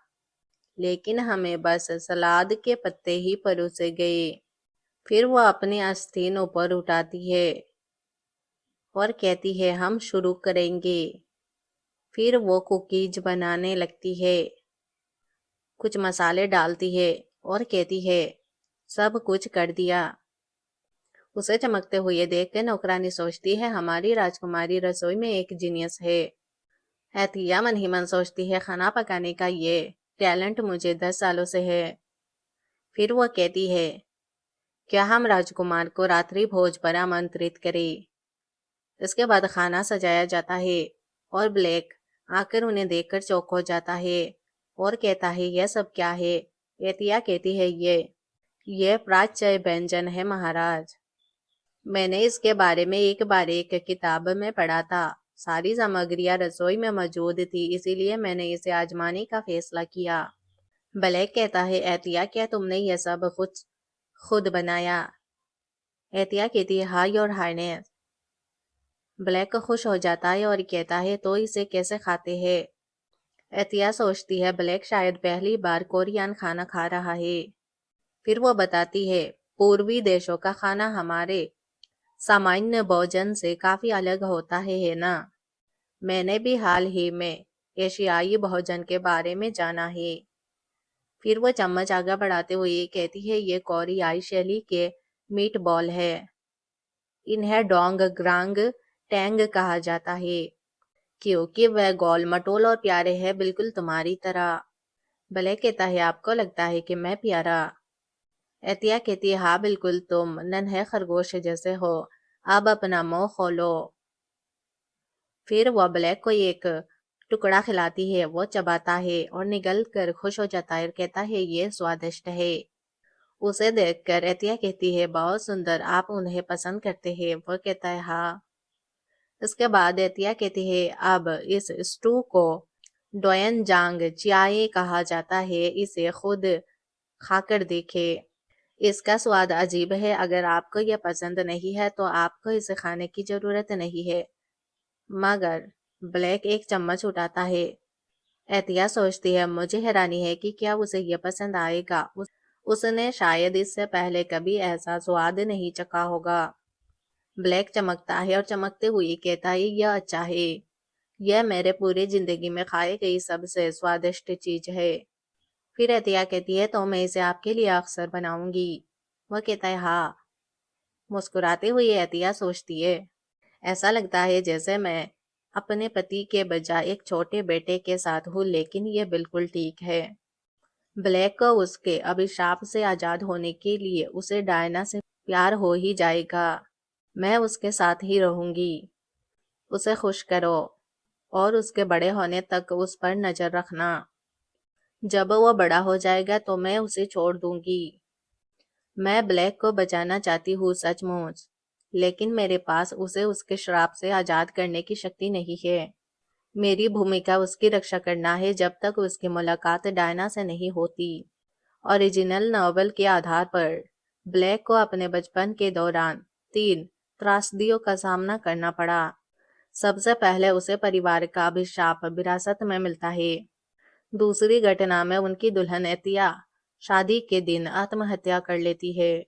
लेकिन हमें बस सलाद के पत्ते ही परोसे गए। फिर वो अपनी आस्तीन ऊपर उठाती है और कहती है हम शुरू करेंगे। फिर वो कुकीज बनाने लगती है, कुछ मसाले डालती है और कहती है सब कुछ कर दिया। उसे चमकते हुए देखकर नौकरानी सोचती है हमारी राजकुमारी रसोई में एक जीनियस है। एतिया मन ही मन सोचती है खाना पकाने का ये टैलेंट मुझे 10 सालों से है। फिर वो कहती है क्या हम राजकुमार को रात्रि भोज पर आमंत्रित करें? इसके बाद खाना सजाया जाता है और ब्लैक आकर उन्हें देखकर चौंक हो जाता है और कहता है यह सब क्या है? एतिया कहती है ये प्राच्य व्यंजन है महाराज। मैंने इसके बारे में एक बार एक किताब में पढ़ा था। सारी सामग्रियां रसोई में मौजूद थी, इसीलिए मैंने इसे आजमाने का फैसला किया। ब्लैक कहता है एतिया क्या तुमने यह सब खुद बनाया? एतिया कहती है हाँ योर हाइनेस। ब्लैक खुश हो जाता है और कहता है तो इसे कैसे खाते हैं? एतिया सोचती है ब्लैक शायद पहली बार कोरियन खाना खा रहा है। फिर वो बताती है पूर्वी देशों का खाना हमारे सामान्य भोजन से काफी अलग होता है ना? मैंने भी हाल ही में एशियाई भोजन के बारे में जाना है। फिर वो चम्मच आगे बढ़ाते हुए कहती है ये कोरियाई शैली के मीट बॉल है। इन्हें डोंग ग्रांग टैंग कहा जाता है क्योंकि वह गोल मटोल और प्यारे हैं, बिल्कुल तुम्हारी तरह। भले कहता है आपको लगता है कि मैं प्यारा? एतिया कहती है हाँ बिल्कुल, तुम नन्हे खरगोश जैसे हो। अब अपना मुंह खोलो। फिर वह ब्लैक को एक टुकड़ा खिलाती है, वो चबाता है और निगल कर खुश हो जाता है और कहता है ये स्वादिष्ट है। उसे देखकर एतिया कहती है बहुत सुंदर, आप उन्हें पसंद करते हैं? वो कहता है हाँ। इसके बाद एतिया कहती है अब इस स्टू को डोयनजांग चियाए कहा जाता है, इसे खुद खाकर देखे। इसका स्वाद अजीब है, अगर आपको यह पसंद नहीं है तो आपको इसे खाने की जरूरत नहीं है। मगर ब्लैक एक चम्मच उठाता है। एतिया सोचती है मुझे हैरानी है कि क्या उसे यह पसंद आएगा। उसने शायद इससे पहले कभी ऐसा स्वाद नहीं चखा होगा। ब्लैक चमकता है और चमकते हुए कहता है यह अच्छा है। यह मेरे पूरी जिंदगी में खाई गई सबसे स्वादिष्ट चीज है। फिर एतिया कहती है तो मैं इसे आपके लिए अक्सर बनाऊंगी। वह कहता है हाँ। मुस्कुराते हुए एतिया सोचती है ऐसा लगता है जैसे मैं अपने पति के बजाय एक छोटे बेटे के साथ हूँ, लेकिन यह बिल्कुल ठीक है। ब्लैक को उसके अभिशाप से आजाद होने के लिए उसे डायना से प्यार हो ही जाएगा। मैं उसके साथ ही रहूंगी। उसे खुश करो और उसके बड़े होने तक उस पर नजर रखना। जब वो बड़ा हो जाएगा तो मैं उसे छोड़ दूंगी। मैं ब्लैक को बचाना चाहती हूँ सचमुच, लेकिन मेरे पास उसे उसके श्राप से आजाद करने की शक्ति नहीं है। मेरी भूमिका उसकी रक्षा करना है जब तक उसकी मुलाकात डायना से नहीं होती। ओरिजिनल नॉवेल के आधार पर ब्लैक को अपने बचपन के दौरान 3 त्रासदियों का सामना करना पड़ा। सबसे पहले उसे परिवार का अभिशाप विरासत में मिलता है। दूसरी घटना में उनकी दुल्हन एतिया शादी के दिन आत्महत्या कर लेती है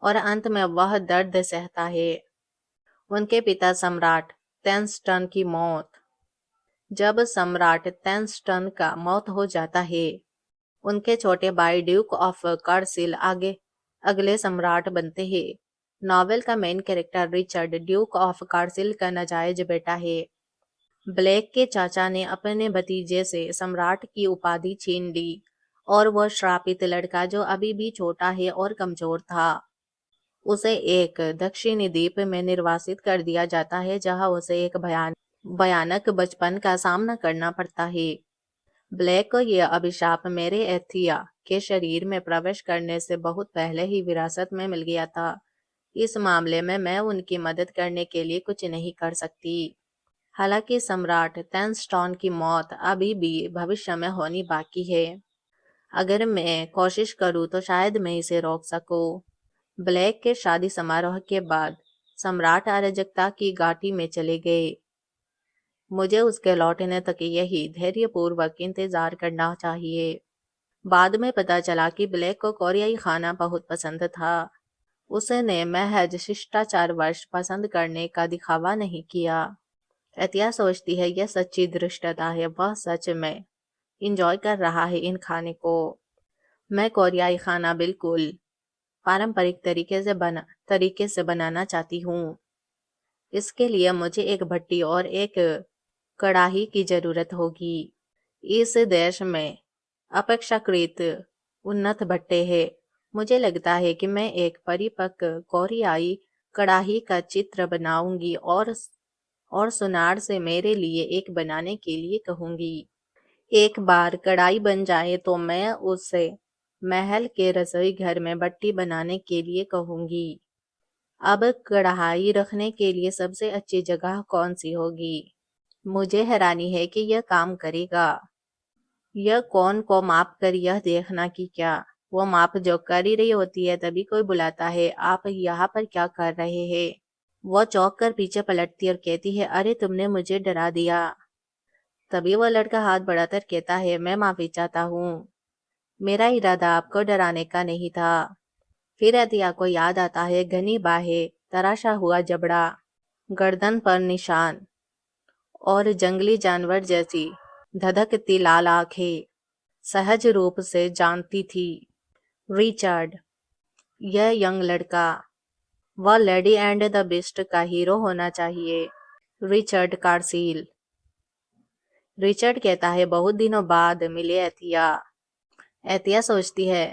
और अंत में वह दर्द सहता है। उनके पिता सम्राट तेंस्टन की मौत। जब सम्राट तेंस्टन का मौत हो जाता है, उनके छोटे भाई ड्यूक ऑफ कार्सिल अगले सम्राट बनते हैं। नॉवेल का main character Richard duke of Carlisle का नाजायज बेटा है। ब्लैक के चाचा ने अपने भतीजे से सम्राट की उपाधि छीन ली और वह श्रापित लड़का जो अभी भी छोटा है और कमजोर था, उसे एक दक्षिणी द्वीप में निर्वासित कर दिया जाता है, जहां उसे एक भयानक बचपन का सामना करना पड़ता है। ब्लैक को यह अभिशाप मेरे एथिया के शरीर में प्रवेश करने से बहुत पहले ही विरासत में मिल गया था। इस मामले में मैं उनकी मदद करने के लिए कुछ नहीं कर सकती। हालांकि सम्राट तैनस्टॉन की मौत अभी भी भविष्य में होनी बाकी है। अगर मैं कोशिश करूं तो शायद मैं इसे रोक सकूं। ब्लैक के शादी समारोह के बाद सम्राट अराजकता की घाटी में चले गए। मुझे उसके लौटने तक यही धैर्यपूर्वक इंतजार करना चाहिए। बाद में पता चला कि ब्लैक को कोरियाई खाना बहुत पसंद था। उसने महज शिष्टाचार वर्ष पसंद करने का दिखावा नहीं किया। एतिया सोचती है यह सच्ची धृष्टता है, वह सच में इंजॉय कर रहा है इन खाने को। मैं कोरियाई खाना बिल्कुल पारंपरिक तरीके से बनाना चाहती हूँ। इसके लिए मुझे एक भट्टी और एक कड़ाही की जरूरत होगी। इस देश में अपेक्षाकृत उन्नत भट्टे हैं। मुझे लगता है कि मैं एक परिपक्व कोरियाई कड़ाही का चित्र बनाऊंगी और सुनार से मेरे लिए एक बनाने के लिए कहूंगी। एक बार कढ़ाई बन जाए तो मैं उससे महल के रसोई घर में भट्टी बनाने के लिए कहूंगी। अब कढ़ाई रखने के लिए सबसे अच्छी जगह कौन सी होगी? मुझे हैरानी है कि यह काम करेगा। यह कौन को माप कर यह देखना कि क्या वो माप जो कर ही रही होती है तभी कोई बुलाता है, आप यहाँ पर क्या कर रहे हैं? वो चौंक कर पीछे पलटती और कहती है, अरे तुमने मुझे डरा दिया। तभी वह लड़का हाथ बढ़ाकर कहता है, मैं माफी चाहता हूँ, मेरा इरादा आपको डराने का नहीं था। फिर अतिया को याद आता है घनी बाहें, तराशा हुआ जबड़ा, गर्दन पर निशान और जंगली जानवर जैसी धधकती लाल आंखें। सहज रूप से जानती थी रिचर्ड, यह यंग लड़का, वह लेडी एंड द बीस्ट का हीरो होना चाहिए। रिचर्ड कार्सील। रिचर्ड कहता है, बहुत दिनों बाद मिले एथिया। एथिया सोचती है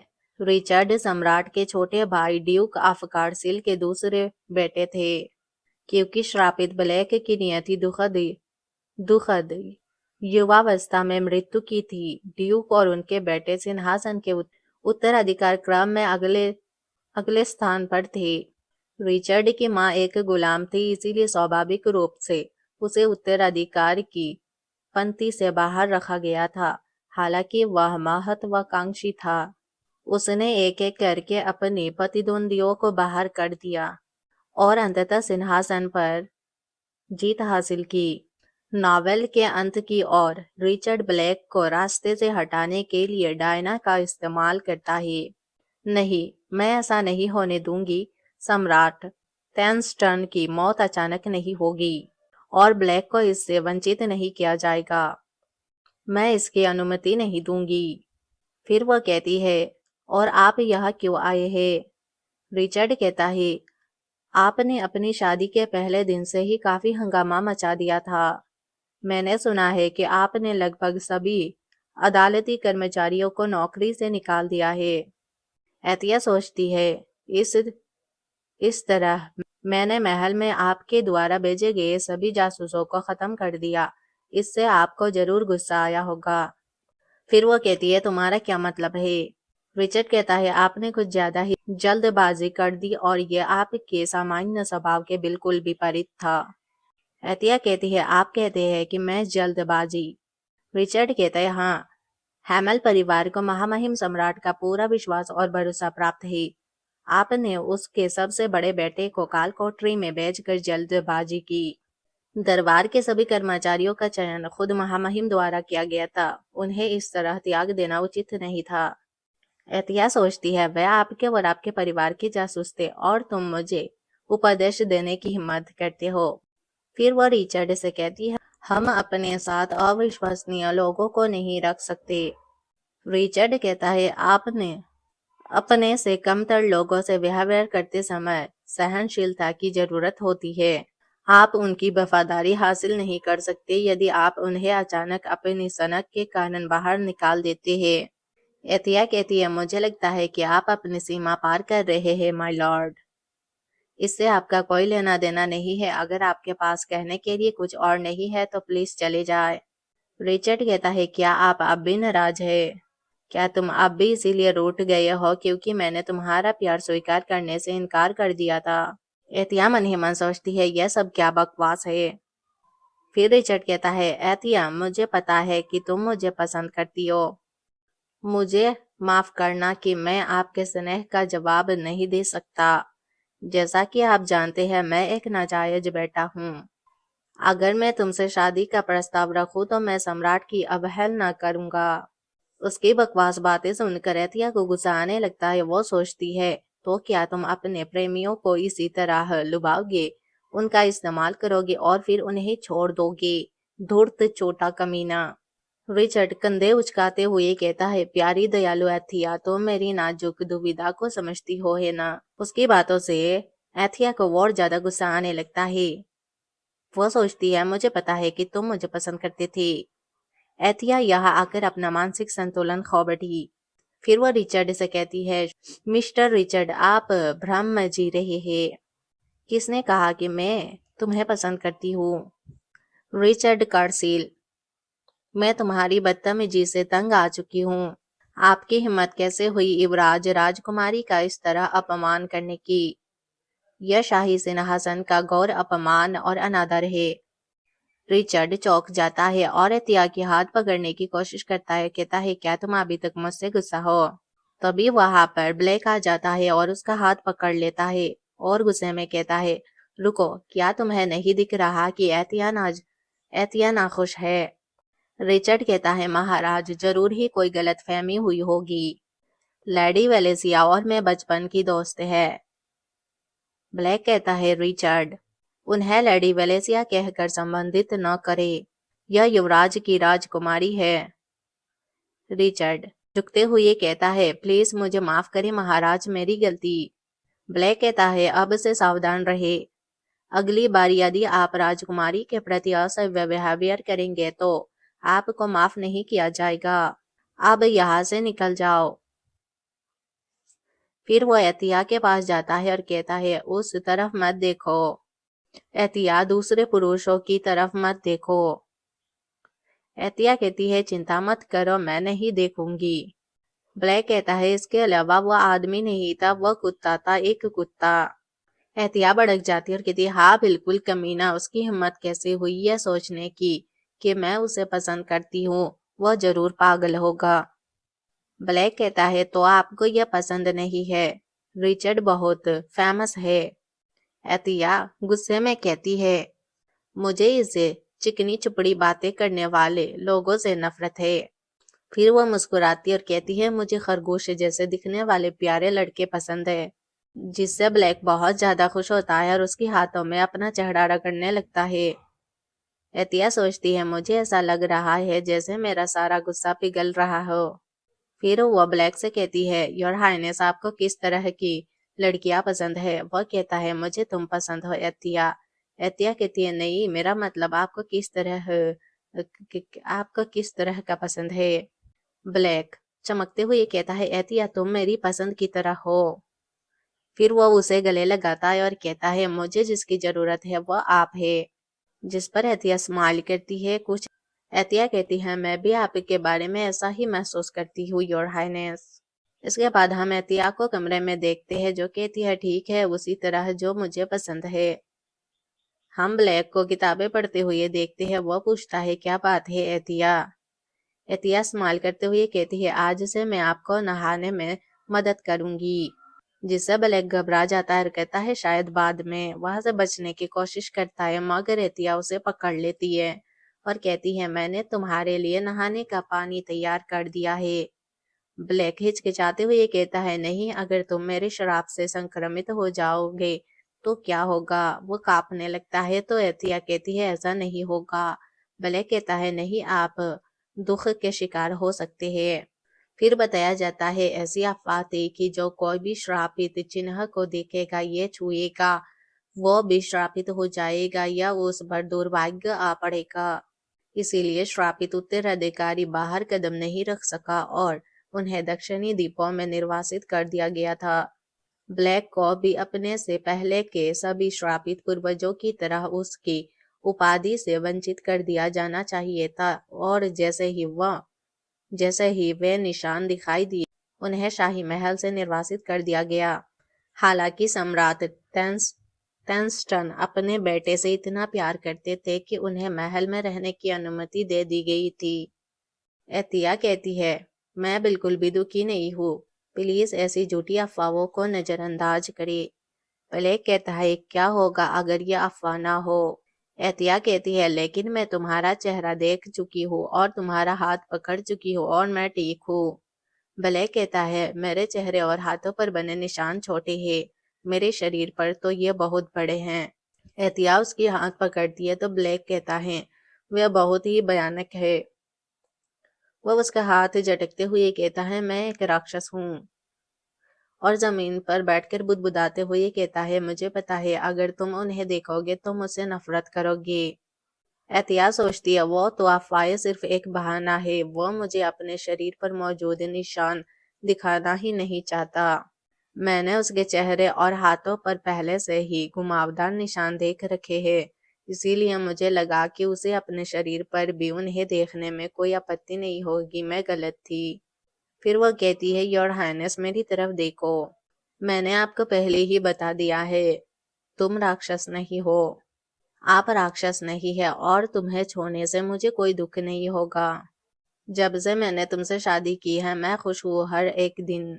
रिचर्ड सम्राट के छोटे भाई ड्यूक ऑफ कार्सील के दूसरे बेटे थे। क्योंकि श्रापित ब्लैक की नियति दुखद युवावस्था में मृत्यु की थी, ड्यूक और उनके बेटे सिंहासन के उत्तराधिकार क्रम में अगले स्थान पर थे। रिचर्ड की मां एक गुलाम थी, इसीलिए स्वाभाविक रूप से उसे उत्तराधिकार की पंक्ति से बाहर रखा गया था। हालांकि वह महत्वाकांक्षी था। उसने एक एक करके अपने प्रतिद्वंदियों को बाहर कर दिया और अंततः सिंहासन पर जीत हासिल की। नॉवेल के अंत की ओर रिचर्ड ब्लैक को रास्ते से हटाने के लिए डायना का इस्तेमाल करता है। नहीं, मैं ऐसा नहीं होने दूंगी। सम्राट तैनस्टन की मौत अचानक नहीं होगी और ब्लैक को इससे वंचित नहीं किया जाएगा। मैं इसकी अनुमति नहीं दूंगी। फिर वह कहती है, और आप यहाँ क्यों आए हैं? रिचर्ड कहता है, आपने अपनी शादी के पहले दिन से ही काफी हंगामा मचा दिया था। मैंने सुना है कि आपने लगभग सभी अदालती कर्मचारियों को नौकरी से निकाल दिया है। एतिया सोचती है, इस तरह मैंने महल में आपके द्वारा भेजे गए सभी जासूसों को खत्म कर दिया। इससे आपको जरूर गुस्सा आया होगा। फिर वो कहती है, तुम्हारा क्या मतलब है? रिचर्ड कहता है, आपने कुछ ज्यादा ही जल्दबाजी कर दी और ये आपके सामान्य स्वभाव के बिल्कुल विपरीत था। एतिया कहती है, आप कहते हैं कि मैं जल्दबाजी? रिचर्ड कहता है, हाँ। हैमल परिवार को महामहिम सम्राट का पूरा विश्वास और भरोसा प्राप्त है। आपने उसके सबसे बड़े बेटे को कालकोठरी में भेजकर जल्दबाजी की। दरबार के सभी कर्मचारियों का चयन खुद महामहिम द्वारा किया गया था। उन्हें इस तरह त्याग देना उचित नहीं था। एतिया सोचती है, वह आपके और आपके परिवार के जासूस थे और तुम मुझे उपदेश देने की हिम्मत करते हो। फिर वह रिचर्ड से कहती है, हम अपने साथ अविश्वसनीय लोगों को नहीं रख सकते। रिचर्ड कहता है, आपने अपने से कमतर लोगों से व्यवहार करते समय सहनशीलता की जरूरत होती है। आप उनकी वफादारी हासिल नहीं कर सकते यदि आप उन्हें अचानक अपनी सनक के कारण बाहर निकाल देते हैं। एतिया कहती है, मुझे लगता है कि आप अपनी सीमा पार कर रहे हैं माय लॉर्ड। इससे आपका कोई लेना देना नहीं है। अगर आपके पास कहने के लिए कुछ और नहीं है तो प्लीज चले जाए। रिचर्ड कहता है, क्या आप अब भी नाराज है? क्या तुम अब भी इसीलिए रूठ गए हो क्योंकि मैंने तुम्हारा प्यार स्वीकार करने से इनकार कर दिया था? एहतिया मन ही मन सोचती है, यह सब क्या बकवास है। फिर रिचर्ड कहता है, एहतिया मुझे पता है कि तुम मुझे पसंद करती हो। मुझे माफ करना कि मैं आपके स्नेह का जवाब नहीं दे सकता। जैसा कि आप जानते हैं मैं एक नाजायज बेटा हूँ। अगर मैं तुमसे शादी का प्रस्ताव रखूं तो मैं सम्राट की अवहेलना करूंगा। उसकी बकवास बातें सुनकर एथिया को गुस्सा आने लगता है। वो सोचती है, तो क्या तुम अपने प्रेमियों को इसी तरह लुभाओगे, उनका इस्तेमाल करोगे और फिर उन्हें छोड़ दोगे? धूर्त छोटा कमीना। रिचर्ड कंधे उचकाते हुए कहता है, प्यारी दयालु एथिया, तुम मेरी नाजुक दुविधा को समझती हो है ना? उसकी बातों से एथिया को और ज्यादा गुस्सा आने लगता है। वो सोचती है, मुझे पता है कि तुम मुझे पसंद करते थे। एथिया यहाँ आकर अपना मानसिक संतुलन खो बैठी। फिर वो रिचर्ड से कहती है, मिस्टर रिचर्ड, आप भ्रम में जी रहे हैं। किसने कहा कि मैं तुम्हें पसंद करती हूँ? रिचर्ड कार्सील, मैं तुम्हारी बदतमीजी से तंग आ चुकी हूँ। आपकी हिम्मत कैसे हुई युवराज राजकुमारी का इस तरह अपमान करने की? यह शाही सिंहासन का गौर अपमान और अनादर है। रिचर्ड चौंक जाता है और एतिया के हाथ पकड़ने की कोशिश करता है। कहता है, क्या तुम अभी तक मुझसे गुस्सा हो? तभी वहां पर ब्लैक आ जाता है और उसका हाथ पकड़ लेता है और गुस्से में कहता है, रुको, क्या तुम्हें नहीं दिख रहा कि एतिया नाखुश है? रिचर्ड कहता है, महाराज, जरूर ही कोई गलतफहमी हुई होगी। लेडी वेलेसिया और मैं बचपन की दोस्त है। ब्लैक कहता है, रिचर्ड, उन्हें लेडी वेलेसिया कहकर संबंधित न करे। यह युवराज की राजकुमारी है। रिचर्ड झुकते हुए कहता है, प्लीज मुझे माफ करें महाराज, मेरी गलती। ब्लैक कहता है, अब से सावधान रहे। अगली बार यदि आप राजकुमारी के प्रति असभ्य बिहेवियर करेंगे तो आपको माफ नहीं किया जाएगा। अब यहाँ से निकल जाओ। फिर वो एतिया के पास जाता है और कहता है, उस तरफ मत देखो। एतिया, दूसरे पुरुषों की तरफ मत देखो। एतिया कहती है, चिंता मत करो, मैं नहीं देखूंगी। ब्लैक कहता है, इसके अलावा वह आदमी नहीं था, वह कुत्ता था, एक कुत्ता। एहतिया भड़क जाती है और कहती है, हाँ बिल्कुल कमीना, उसकी हिम्मत कैसे हुई यह सोचने की कि मैं उसे पसंद करती हूँ? वह जरूर पागल होगा। ब्लैक कहता है, तो आपको यह पसंद नहीं है? रिचर्ड बहुत फेमस है। एहतिया गुस्से में कहती है, मुझे इसे चिकनी चुपड़ी बातें करने वाले लोगों से नफरत है। फिर वह मुस्कुराती और कहती है, मुझे खरगोश जैसे दिखने वाले प्यारे लड़के पसंद है। जिससे ब्लैक बहुत ज्यादा खुश होता है और उसके हाथों में अपना चेहरा रगड़ने लगता है। एतिया सोचती है, मुझे ऐसा लग रहा है जैसे मेरा सारा गुस्सा पिघल रहा हो। फिर वह ब्लैक से कहती है, योर हाइनेस, आपको किस तरह की लड़कियां पसंद है? वह कहता है, मुझे तुम पसंद हो एतिया। एतिया कहती है, नहीं, मेरा मतलब आपको किस तरह का पसंद है? ब्लैक चमकते हुए कहता है, एतिया, तुम मेरी पसंद की तरह हो। फिर वो उसे गले लगाता है और कहता है, मुझे जिसकी जरूरत है वह आप है। जिस पर एतिया स्माइल करती है कुछ। एतिया कहती है, मैं भी आपके बारे में ऐसा ही महसूस करती हूँ, योर हाइनेस। इसके बाद हम एतिया को कमरे में देखते हैं, जो कहती है, ठीक है, उसी तरह जो मुझे पसंद है। हम ब्लैक को किताबें पढ़ते हुए देखते हैं। वह पूछता है, क्या बात है एतिया? एतिया स्माइल करते हुए कहती है, आज से मैं आपको नहाने में मदद करूंगी। जिससे ब्लैक घबरा जाता है और कहता है, शायद बाद में। वहां से बचने की कोशिश करता है मगर एतिया उसे पकड़ लेती है और कहती है, मैंने तुम्हारे लिए नहाने का पानी तैयार कर दिया है। ब्लैक हिचकिचाते हुए कहता है, नहीं, अगर तुम मेरे शराब से संक्रमित हो जाओगे तो क्या होगा? वो कांपने लगता है तो एतिया कहती है, ऐसा नहीं होगा। ब्लैक कहता है, नहीं, आप दुख के शिकार हो सकते हैं। फिर बताया जाता है, ऐसी अफवाह थी कि जो कोई भी श्रापित चिन्ह को देखेगा, ये छुएगा, वो भी श्रापित हो जाएगा या उस पर दुर्भाग्य आ पड़ेगा। इसीलिए श्रापित उत्तराधिकारी बाहर कदम नहीं रख सका और उन्हें दक्षिणी द्वीपों में निर्वासित कर दिया गया था। ब्लैक को भी अपने से पहले के सभी श्रापित पूर्वजों की तरह उसकी उपाधि से वंचित कर दिया जाना चाहिए था, और जैसे ही वे निशान दिखाई दिए उन्हें शाही महल से निर्वासित कर दिया गया। हालांकि सम्राट टेंस्टन अपने बेटे से इतना प्यार करते थे कि उन्हें महल में रहने की अनुमति दे दी गई थी। एतिया कहती है, मैं बिल्कुल भी दुखी नहीं हूँ। प्लीज ऐसी झूठी अफवाहों को नजरअंदाज करें। ब्लेक कहता है, क्या होगा अगर ये अफवाह ना हो? एतिया कहती है, लेकिन मैं तुम्हारा चेहरा देख चुकी हूँ और तुम्हारा हाथ पकड़ चुकी हूँ और मैं ठीक हूँ। ब्लेक कहता है, मेरे चेहरे और हाथों पर बने निशान छोटे हैं, मेरे शरीर पर तो ये बहुत बड़े हैं। एतिया उसकी हाथ पकड़ती है तो ब्लेक कहता है, वह बहुत ही भयानक है। वह उसका हाथ झटकते हुए कहता है, मैं एक राक्षस हूँ। और जमीन पर बैठकर बुदबुदाते हुए कहता है, मुझे पता है अगर तुम उन्हें देखोगे तो मुझसे नफरत करोगे। एहतियात सोचती है, वो तो अफवाह सिर्फ एक बहाना है, वो मुझे अपने शरीर पर मौजूद निशान दिखाना ही नहीं चाहता। मैंने उसके चेहरे और हाथों पर पहले से ही घुमावदार निशान देख रखे हैं, इसीलिए मुझे लगा कि उसे अपने शरीर पर भी उन्हें देखने में कोई आपत्ति नहीं होगी। मैं गलत थी। फिर वह कहती है, योर हाइनेस मेरी तरफ देखो, मैंने आपको पहले ही बता दिया है, तुम राक्षस नहीं हो। आप राक्षस नहीं है और तुम्हें छोड़ने से मुझे कोई दुख नहीं होगा। जब से मैंने तुमसे शादी की है मैं खुश हूँ हर एक दिन।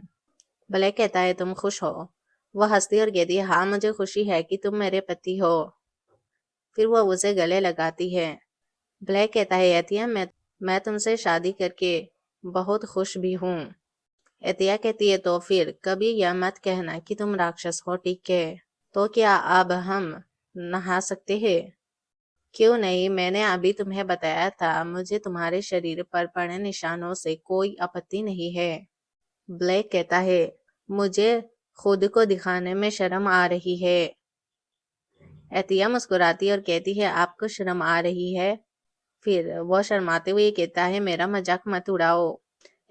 ब्लैक कहता है, तुम खुश हो? वह हंसती और कहती है, हाँ मुझे खुशी है कि तुम मेरे पति हो। फिर वह उसे गले लगाती है। ब्लैक कहता है, एतिया मैं तुमसे शादी करके बहुत खुश भी हूँ। एतिया कहती है, तो फिर कभी यह मत कहना कि तुम राक्षस हो, ठीक है? तो क्या अब हम नहा सकते हैं? क्यों नहीं, मैंने अभी तुम्हें बताया था, मुझे तुम्हारे शरीर पर पड़े निशानों से कोई आपत्ति नहीं है। ब्लैक कहता है, मुझे खुद को दिखाने में शर्म आ रही है। एतिया मुस्कुराती और कहती है, आपको शर्म आ रही है? फिर वो शर्माते हुए कहता है, मेरा मजाक मत उड़ाओ।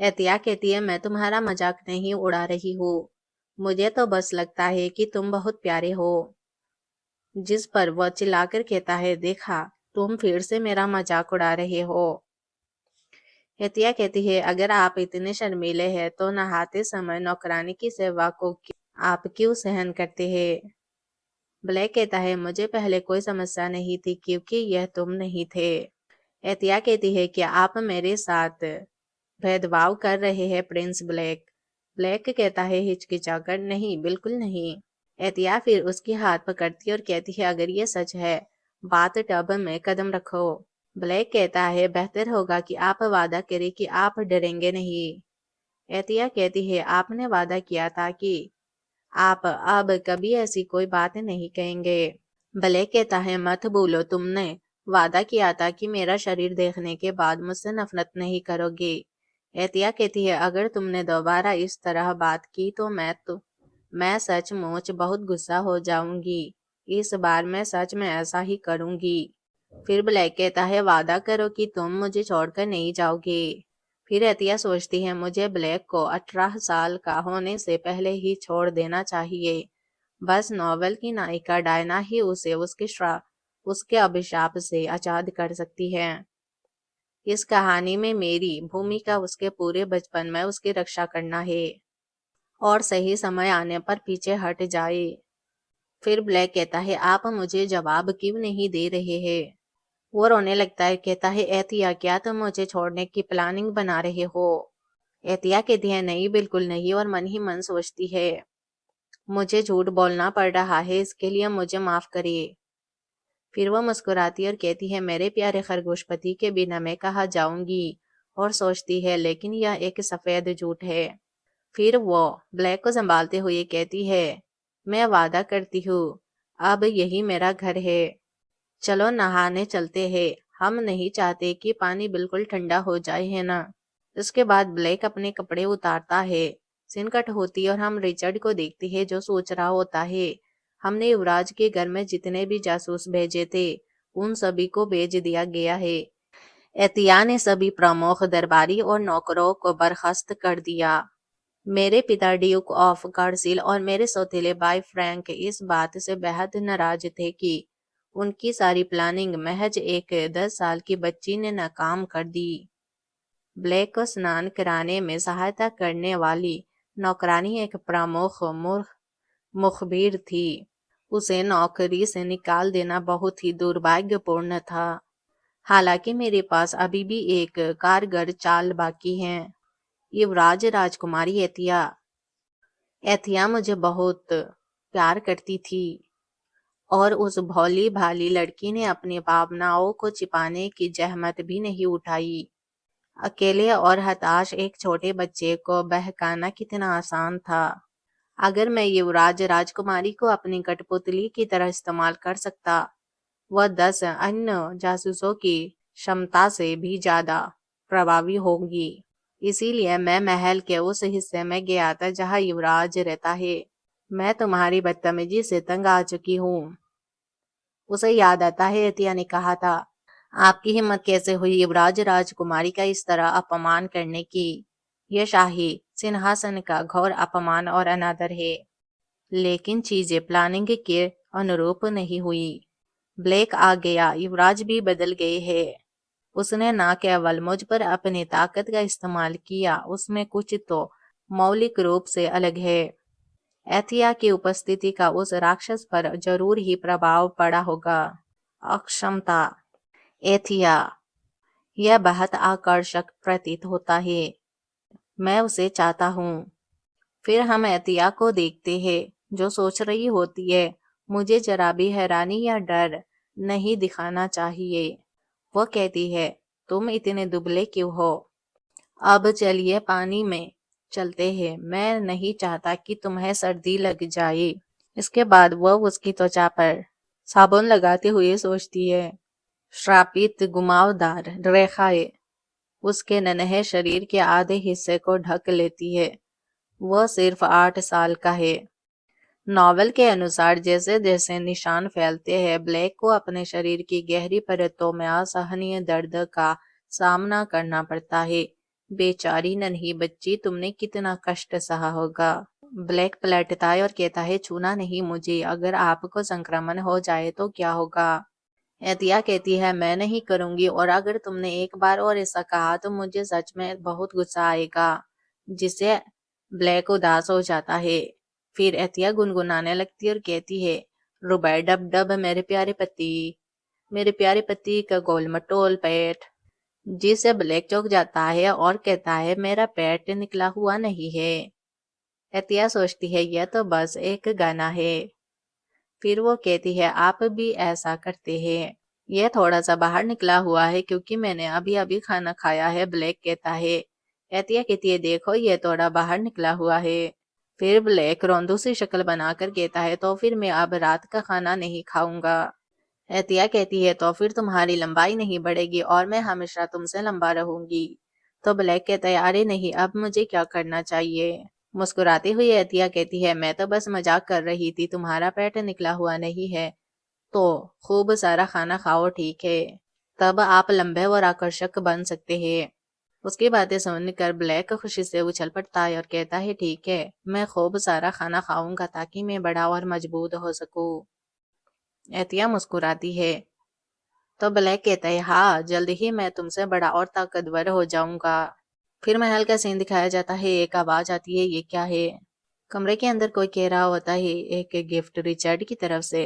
एतिया कहती है, मैं तुम्हारा मजाक नहीं उड़ा रही हूँ, मुझे तो बस लगता है कि तुम बहुत प्यारे हो। जिस पर वह चिल्लाकर कहता है, देखा, तुम फिर से मेरा मजाक उड़ा रहे हो। एतिया कहती है, अगर आप इतने शर्मीले हैं तो नहाते समय नौकरानी की सेवा को आप क्यों सहन करते हैं? ब्लैक कहता है, मुझे पहले कोई समस्या नहीं थी क्योंकि यह तुम नहीं थे। एतिया कहती है, क्या आप मेरे साथ भेदभाव कर रहे हैं प्रिंस ब्लैक? ब्लैक कहता है हिचकिचाकर, नहीं, बिल्कुल नहीं। एतिया फिर उसकी हाथ पकड़ती और कहती है, अगर ये सच है, बात टब में कदम रखो। ब्लैक कहता है, बेहतर होगा कि आप वादा करें कि आप डरेंगे नहीं। एतिया कहती है, आपने वादा किया था कि आप अब कभी ऐसी कोई बात नहीं कहेंगे। ब्लैक कहता है, मत भूलो, तुमने वादा किया था कि मेरा शरीर देखने के बाद मुझसे नफरत नहीं करोगे। एतिया कहती है, अगर तुमने दोबारा इस तरह बात की तो मैं सचमुच बहुत गुस्सा हो जाऊंगी। इस बार मैं सच में ऐसा ही करूंगी। फिर ब्लैक कहता है, वादा करो कि तुम मुझे छोड़कर नहीं जाओगे। फिर एतिया सोचती है, मुझे ब्लैक को 18 साल का होने से पहले ही छोड़ देना चाहिए। बस नॉवेल की नायिका डायना ही उसे उसके अभिशाप से आजाद कर सकती है। इस कहानी में मेरी भूमिका उसके पूरे बचपन में उसकी रक्षा करना है और सही समय आने पर पीछे हट जाए। फिर ब्लैक कहता है, आप मुझे जवाब क्यों नहीं दे रहे हैं? वो रोने लगता है, कहता है, एतिया, क्या तुम मुझे छोड़ने की प्लानिंग बना रहे हो? एतिया कहती है, नहीं, बिल्कुल नहीं, और मन ही मन सोचती है, मुझे झूठ बोलना पड़ रहा है, इसके लिए मुझे माफ करिए। फिर वो मुस्कुराती और कहती है, मेरे प्यारे खरगोशपति के बिना मैं कहाँ जाऊंगी? और सोचती है, लेकिन यह एक सफेद झूठ है। फिर वो ब्लैक को संभालते हुए कहती है, मैं वादा करती हूँ, अब यही मेरा घर है, चलो नहाने चलते हैं, हम नहीं चाहते कि पानी बिल्कुल ठंडा हो जाए, है ना? इसके बाद ब्लैक अपने कपड़े उतारता है, सीन कट होती है और हम रिचर्ड को देखते हैं जो सोच रहा होता है, हमने युवराज के घर में जितने भी जासूस भेजे थे उन सभी को भेज दिया गया है। एतिया ने सभी प्रमुख दरबारी और नौकरों को बर्खास्त कर दिया। मेरे पिता ड्यूक ऑफ कार्सिल और मेरे सौतेले भाई फ्रैंक इस बात से बेहद नाराज थे कि उनकी सारी प्लानिंग महज एक 10 साल की बच्ची ने नाकाम कर दी। ब्लैक को स्नान कराने में सहायता करने वाली नौकरानी एक प्रमुख मुखबिर थी। उसे नौकरी से निकाल देना बहुत ही दुर्भाग्यपूर्ण था। हालांकि मेरे पास अभी भी एक कारगर चाल बाकी है। युवराज राजकुमारी एथिया एथिया मुझे बहुत प्यार करती थी और उस भोली भाली लड़की ने अपनी भावनाओं को छिपाने की जहमत भी नहीं उठाई। अकेले और हताश एक छोटे बच्चे को बहकाना कितना आसान था। अगर मैं युवराज राजकुमारी को अपनी कठपुतली की तरह इस्तेमाल कर सकता, वह 10 अन्य जासूसों की क्षमता से भी ज्यादा प्रभावी होगी। इसीलिए मैं महल के उस हिस्से में गया था जहां युवराज रहता है। मैं तुम्हारी बदतमीजी से तंग आ चुकी हूँ। उसे याद आता है एतिया ने कहा था, आपकी हिम्मत कैसे हुई युवराज राजकुमारी का इस तरह अपमान करने की? यह शाही सिंहासन का घोर अपमान और अनादर है। लेकिन चीजें प्लानिंग के अनुरूप नहीं हुई। ब्लैक आ गया, युवराज भी बदल गए हैं। उसने न केवल मुझ पर अपनी ताकत का इस्तेमाल किया, उसमें कुछ तो मौलिक रूप से अलग है। एथिया की उपस्थिति का उस राक्षस पर जरूर ही प्रभाव पड़ा होगा। अक्षमता एथिया, यह बहुत आकर्षक प्रतीत होता है। मैं उसे चाहता हूँ। फिर हम एथिया को देखते हैं जो सोच रही होती है, मुझे जरा भी हैरानी या डर नहीं दिखाना चाहिए। वो कहती है, तुम इतने दुबले क्यों हो? अब चलिए पानी में चलते हैं, मैं नहीं चाहता कि तुम्हें सर्दी लग जाए। इसके बाद वह उसकी त्वचा पर साबुन लगाते हुए सोचती है, श्रापित घुमावदार रेखाएं उसके नन्हे शरीर के आधे हिस्से को ढक लेती है। वह सिर्फ 8 साल का है। नॉवेल के अनुसार जैसे जैसे निशान फैलते हैं, ब्लैक को अपने शरीर की गहरी परतों में असहनीय दर्द का सामना करना पड़ता है। बेचारी नन्ही बच्ची, तुमने कितना कष्ट सहा होगा। ब्लैक पलटता है और कहता है, छूना नहीं मुझे, अगर आपको संक्रमण हो जाए तो क्या होगा? एतिया कहती है, मैं नहीं करूंगी, और अगर तुमने एक बार और ऐसा कहा तो मुझे सच में बहुत गुस्सा आएगा। जिससे ब्लैक उदास हो जाता है। फिर एतिया गुनगुनाने लगती है और कहती है, रुबाई डब डब मेरे प्यारे पति का गोल मटोल पेट। जिससे ब्लैक चौंक जाता है और कहता है, मेरा पेट निकला हुआ नहीं है। एतिया सोचती है, यह तो बस एक गाना है। फिर वो कहती है, आप भी ऐसा करते हैं। यह थोड़ा सा बाहर निकला हुआ है क्योंकि मैंने अभी अभी खाना खाया है, ब्लैक कहता है। एतिया कहती है, देखो ये थोड़ा बाहर निकला हुआ है। फिर ब्लैक रौंदू सी शक्ल बनाकर कहता है, तो फिर मैं अब रात का खाना नहीं खाऊंगा। एतिया कहती है, तो फिर तुम्हारी लंबाई नहीं बढ़ेगी और मैं हमेशा तुमसे लंबा रहूंगी। तो ब्लैक कहता है, अरे नहीं, अब मुझे क्या करना चाहिए? मुस्कुराती हुई एतिया कहती है, मैं तो बस मजाक कर रही थी, तुम्हारा पेट निकला हुआ नहीं है तो खूब सारा खाना खाओ, ठीक है? तब आप लंबे और आकर्षक बन सकते हैं। उसकी बातें सुनकर ब्लैक खुशी से उछल पड़ता है और कहता है, ठीक है, मैं खूब सारा खाना खाऊंगा ताकि मैं बड़ा और मजबूत हो सकूं। एतिया मुस्कुराती है। तो ब्लैक कहता है, हाँ, जल्द ही मैं तुमसे बड़ा और ताकतवर हो जाऊंगा। फिर महल का सीन दिखाया जाता है। एक आवाज आती है, ये क्या है? कमरे के अंदर कोई कह रहा होता है, एक गिफ्ट रिचर्ड की तरफ से।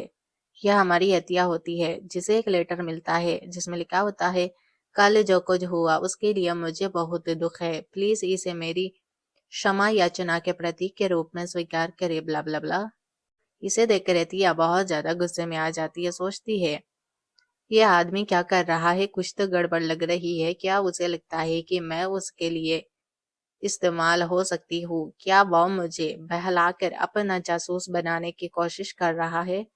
यह हमारी एतिया होती है, जिसे एक लेटर मिलता है जिसमें लिखा होता है, कल जो कुछ हुआ उसके लिए मुझे बहुत दुख है, प्लीज इसे मेरी क्षमा याचना के प्रतीक के रूप में स्वीकार करे, ब्ला ब्ला ब्ला। इसे देखकर एतिया बहुत ज्यादा गुस्से में आ जाती है। सोचती है, यह आदमी क्या कर रहा है? कुछ तो गड़बड़ लग रही है। क्या उसे लगता है कि मैं उसके लिए इस्तेमाल हो सकती हूँ? क्या वो मुझे बहलाकर अपना जासूस बनाने की कोशिश कर रहा है?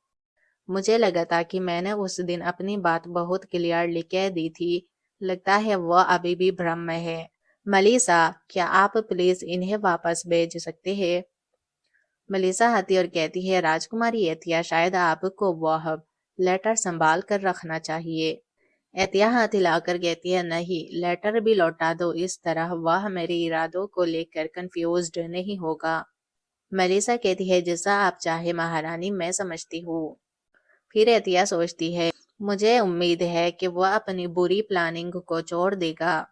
मुझे लगा था कि मैंने उस दिन अपनी बात बहुत क्लियरली कह दी थी। लगता है वह अभी भी भ्रम में है। मलीसा, क्या आप प्लीज इन्हें वापस भेज सकते हैं? मलीसा आती और कहती है, राजकुमारी एतिया, शायद आपको वह लेटर संभाल कर रखना चाहिए। एतिया हाथ हिलाकर कहती है, नहीं, लेटर भी लौटा दो, इस तरह वह मेरे इरादों को लेकर कंफ्यूज्ड नहीं होगा। मेलिसा कहती है, जैसा आप चाहे महारानी, मैं समझती हूँ। फिर एतिया सोचती है, मुझे उम्मीद है कि वह अपनी बुरी प्लानिंग को छोड़ देगा।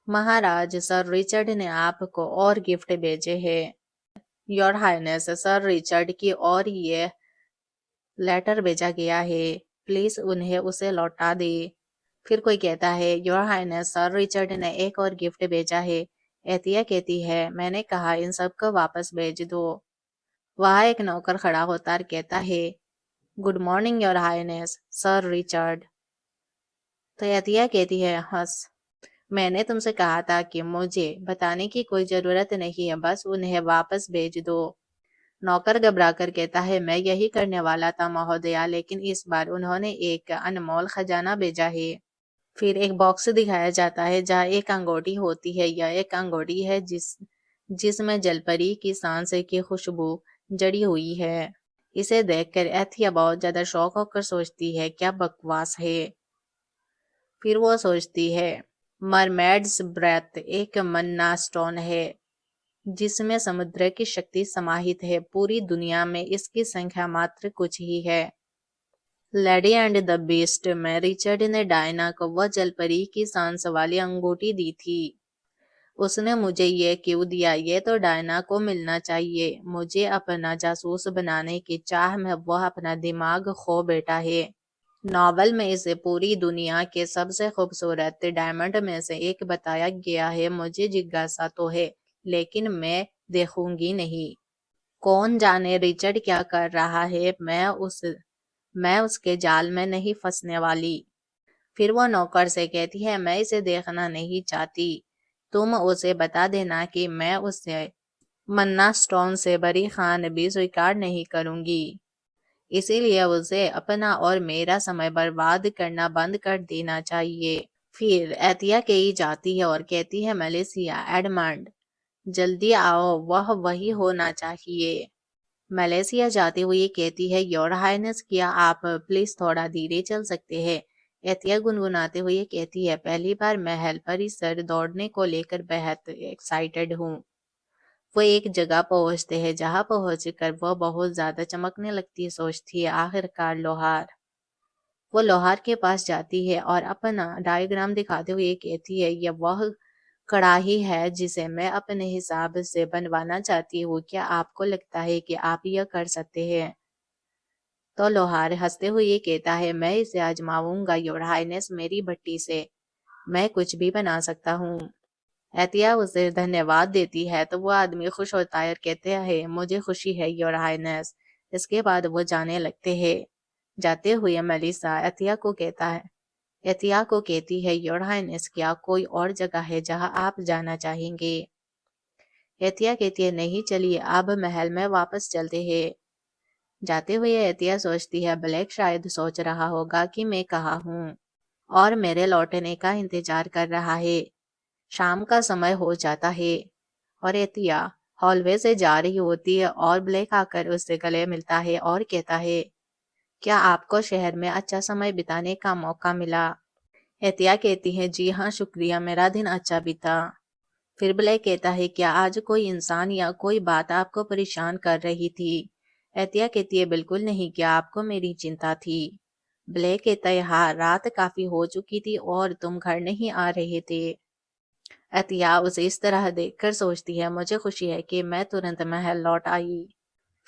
महाराज, सर रिचर्ड ने आपको और गिफ्ट भेजे हैं। योर हाइनेस, सर रिचर्ड की और ये लेटर भेजा गया है, प्लीज उन्हें उसे लौटा दे। फिर कोई कहता है, योर हाइनेस, सर रिचर्ड ने एक और गिफ्ट भेजा है। एतिया कहती है, मैंने कहा इन सब को वापस भेज दो। वहाँ एक नौकर खड़ा होता और कहता है, good morning your highness, sir Richard. तो एतिया कहती है, हंस, मैंने तुमसे कहा था कि मुझे बताने की कोई जरूरत नहीं है, बस उन्हें वापस भेज दो। नौकर घबरा कर कहता है, मैं यही करने वाला था महोदया, लेकिन इस बार उन्होंने एक अनमोल खजाना भेजा है। फिर एक बॉक्स दिखाया जाता है जहाँ एक अंगूठी होती है। यह एक अंगूठी है जिसमें जलपरी की सांस की खुशबू जड़ी हुई है। इसे देखकर एथिया बहुत ज्यादा शौक होकर सोचती है, क्या बकवास है। फिर वो सोचती है, मरमेड्स ब्रेथ एक मन्ना स्टोन है जिसमें समुद्र की शक्ति समाहित है। पूरी दुनिया में इसकी संख्या मात्र कुछ ही है। लेडी एंड द बीस्ट में रिचर्ड ने डायना को वह जलपरी की सांस वाली अंगूठी दी थी। उसने मुझे ये क्यों दिया? ये तो डायना को मिलना चाहिए। मुझे अपना जासूस बनाने की चाह में वह अपना दिमाग खो बैठा है। नॉवल में इसे पूरी दुनिया के सबसे खूबसूरत डायमंड में से एक बताया गया है। मुझे जिज्ञासा तो है, लेकिन मैं देखूंगी नहीं। कौन जाने रिचर्ड क्या कर रहा है। मैं उसके जाल में नहीं फंसने वाली। फिर वो नौकर से कहती है, मैं इसे देखना नहीं चाहती। तुम उसे बता देना कि मैं उसे मन्ना स्टोन से बरी खान भी स्वीकार नहीं करूंगी। इसीलिए उसे अपना और मेरा समय बर्बाद करना बंद कर देना चाहिए। फिर एतिया कही जाती है और कहती है, मलेशिया, एडमंड, जल्दी आओ, वह वही होना चाहिए। मलेशिया जाते हुए कहती है, योर हाइनेस, क्या आप प्लीज थोड़ा धीरे चल सकते हैं। एतिया गुनगुनाते हुए कहती है, पहली बार महल परिसर दौड़ने को लेकर बेहद एक्साइटेड हूँ। वो एक जगह पहुंचते हैं जहां पहुंचकर वो बहुत ज्यादा चमकने लगती है। सोचती है, आखिरकार लोहार। वो लोहार के पास जाती है और अपना डायग्राम दिखाते हुए कहती है, यह वह कड़ाही है जिसे मैं अपने हिसाब से बनवाना चाहती हूँ। क्या आपको लगता है कि आप यह कर सकते हैं? तो लोहार हंसते हुए कहता है, मैं इसे आजमाऊंगा योर हाइनेस, मेरी भट्टी से मैं कुछ भी बना सकता हूँ। एतिया उसे धन्यवाद देती है तो वो आदमी खुश होता है और कहते हैं, मुझे खुशी है योर हाइनेस। इसके बाद वो जाने लगते हैं। जाते हुए मेलिसा एतिया को कहती है, योर हाइनेस, क्या कोई और जगह है जहां आप जाना चाहेंगे? एतिया कहती है, नहीं, चलिए अब महल में वापस चलते हैं। जाते हुए एतिया सोचती है, ब्लैक शायद सोच रहा होगा कि मैं कहाँ हूँ और मेरे लौटने का इंतजार कर रहा है। शाम का समय हो जाता है और एतिया हॉलवे से जा रही होती है और ब्लैक आकर उससे गले मिलता है और कहता है, क्या आपको शहर में अच्छा समय बिताने का मौका मिला? एतिया कहती है, जी हाँ, शुक्रिया, मेरा दिन अच्छा बीता। फिर ब्लैक कहता है, क्या आज कोई इंसान या कोई बात आपको परेशान कर रही थी? एतिया कहती है, बिल्कुल नहीं, क्या आपको मेरी चिंता थी? ब्लैक कहता है, हाँ, रात काफी हो चुकी थी और तुम घर नहीं आ रहे थे। एतिया उसे इस तरह देखकर सोचती है, मुझे खुशी है कि मैं तुरंत महल लौट आई।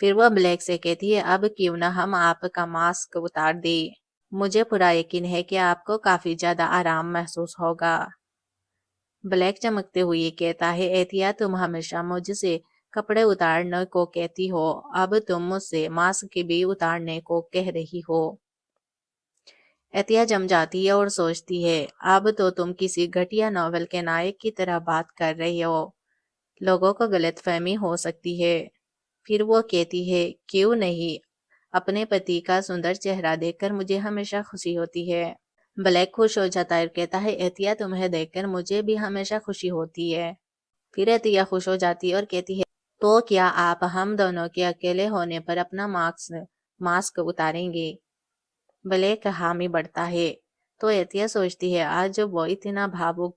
फिर वह ब्लैक से कहती है, अब क्यों ना हम आपका मास्क उतार दे। मुझे पूरा यकीन है कि आपको काफी ज्यादा आराम महसूस होगा। ब्लैक चमकते हुए कहता है, एतिया, तुम हमेशा मुझसे कपड़े उतारने को कहती हो, अब तुम मुझसे मास्क भी उतारने को कह रही हो। एतिया जम जाती है और सोचती है, अब तो तुम किसी घटिया नॉवेल के नायक की तरह बात कर रही हो। लोगों को गलतफहमी हो सकती है। फिर वो कहती है, क्यों नहीं, अपने पति का सुंदर चेहरा देखकर मुझे हमेशा खुशी होती है। ब्लैक खुश हो जाता है और कहता है, एतिया, तुम्हें देखकर मुझे भी हमेशा खुशी होती है। फिर एतिया खुश हो जाती है और कहती है, तो क्या आप हम दोनों के अकेले होने पर अपना मास्क उतारेंगे? ब्लैक हामी बढ़ता है। तो एतिया सोचती है, आज वो इतना भावुक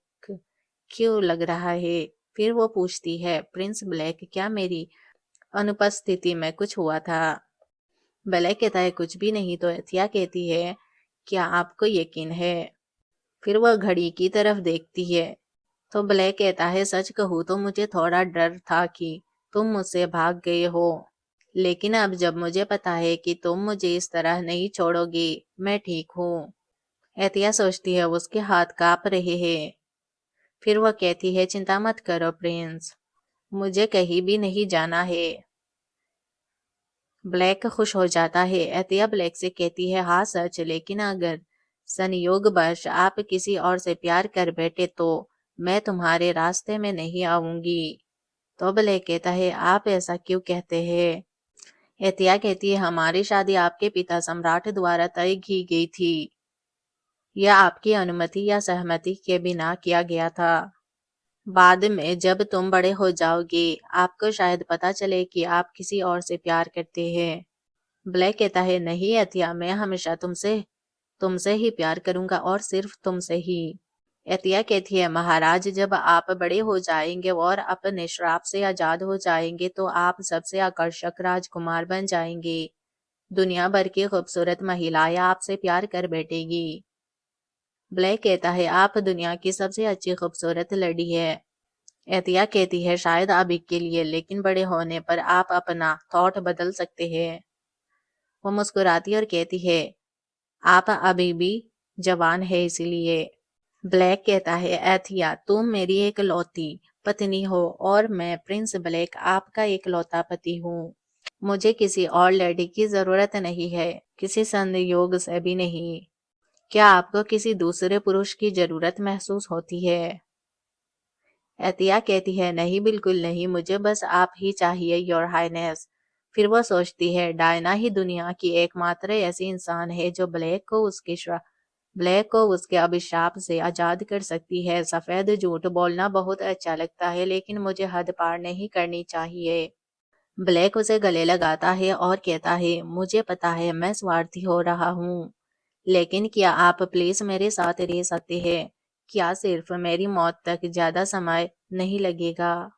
क्यों लग रहा है। फिर वो पूछती है, प्रिंस ब्लैक, क्या मेरी अनुपस्थिति में कुछ हुआ था? ब्लैक कहता है कुछ भी नहीं। तो एथिया कहती है क्या आपको यकीन है? फिर वह घड़ी की तरफ देखती है। तो ब्लैक कहता है सच कहूँ तो मुझे थोड़ा डर था कि तुम मुझसे भाग गए हो, लेकिन अब जब मुझे पता है कि तुम मुझे इस तरह नहीं छोड़ोगी, मैं ठीक हूँ। एतिया सोचती है उसके हाथ कांप रहे हैं। फिर वह कहती है चिंता मत करो प्रिंस, मुझे कहीं भी नहीं जाना है। ब्लैक खुश हो जाता है। एतिया ब्लैक से कहती है हाँ सच, लेकिन अगर संयोगवश आप किसी और से प्यार कर बैठे तो मैं तुम्हारे रास्ते में नहीं आऊंगी। तो ब्लैक कहता है आप ऐसा क्यों कहते हैं? एतिया कहती है हमारी शादी आपके पिता सम्राट द्वारा तय की गई थी। यह आपकी अनुमति या सहमति के बिना किया गया था। बाद में जब तुम बड़े हो जाओगे आपको शायद पता चले कि आप किसी और से प्यार करते हैं। ब्लैक कहता है नहीं एतिया, मैं हमेशा तुमसे तुमसे ही प्यार करूंगा और सिर्फ तुमसे ही। एतिया कहती है महाराज जब आप बड़े हो जाएंगे और अपने श्राप से आजाद हो जाएंगे तो आप सबसे आकर्षक राजकुमार बन जाएंगे। दुनिया भर की खूबसूरत महिलाएं आपसे प्यार कर बैठेगी। ब्लैक कहता है आप दुनिया की सबसे अच्छी खूबसूरत लड़ी है। एतिया कहती है शायद अभी के लिए, लेकिन बड़े होने पर आप अपना थॉट बदल सकते हैं। वो मुस्कुराती और कहती है आप अभी भी जवान है इसलिए। ब्लैक कहता है एथिया तुम मेरी एक लौती पत्नी हो और मैं प्रिंस ब्लैक आपका एक लौता पति हूँ। मुझे किसी और लेडी की जरूरत नहीं है, किसी संयोग से भी नहीं। क्या आपको किसी दूसरे पुरुष की जरूरत महसूस होती है? एतिया कहती है नहीं बिल्कुल नहीं, मुझे बस आप ही चाहिए योर हाइनेस। फिर वह सोचती है डायना ही दुनिया की एकमात्र ऐसी इंसान है जो ब्लैक को उसके अभिशाप से आजाद कर सकती है। सफेद झूठ बोलना बहुत अच्छा लगता है, लेकिन मुझे हद पार नहीं करनी चाहिए। ब्लैक उसे गले लगाता है और कहता है मुझे पता है मैं स्वार्थी हो रहा हूँ, लेकिन क्या आप प्लीज मेरे साथ रह सकते हैं? क्या सिर्फ मेरी मौत तक ज्यादा समय नहीं लगेगा?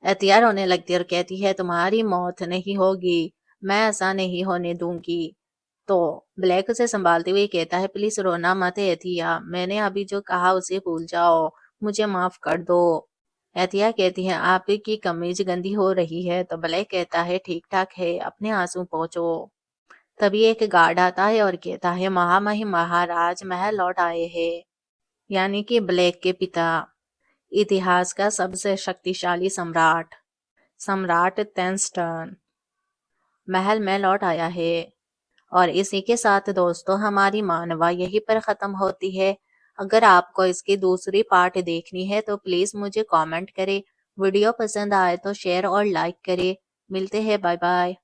एतिया रोने लगती है और कहती है तुम्हारी मौत नहीं होगी, मैं ऐसा नहीं होने दूंगी। तो ब्लैक उसे संभालते हुए कहता है प्लीज रोना मत एतिया, मैंने अभी जो कहा उसे भूल जाओ, मुझे माफ कर दो। एतिया कहती है आपकी कमीज गंदी हो रही है। तो ब्लैक कहता है ठीक ठाक है, अपने आंसू पोंछो। तभी एक गार्ड आता है और कहता है महामहिम महाराज महल लौट आए हैं, यानी कि ब्लैक के पिता, इतिहास का सबसे शक्तिशाली सम्राट सम्राट टेंस्टन महल में लौट आया है। और इसी के साथ दोस्तों हमारी मानवा यहीं पर खत्म होती है। अगर आपको इसकी दूसरी पार्ट देखनी है तो प्लीज मुझे कमेंट करें। वीडियो पसंद आए तो शेयर और लाइक करें। मिलते हैं, बाय बाय।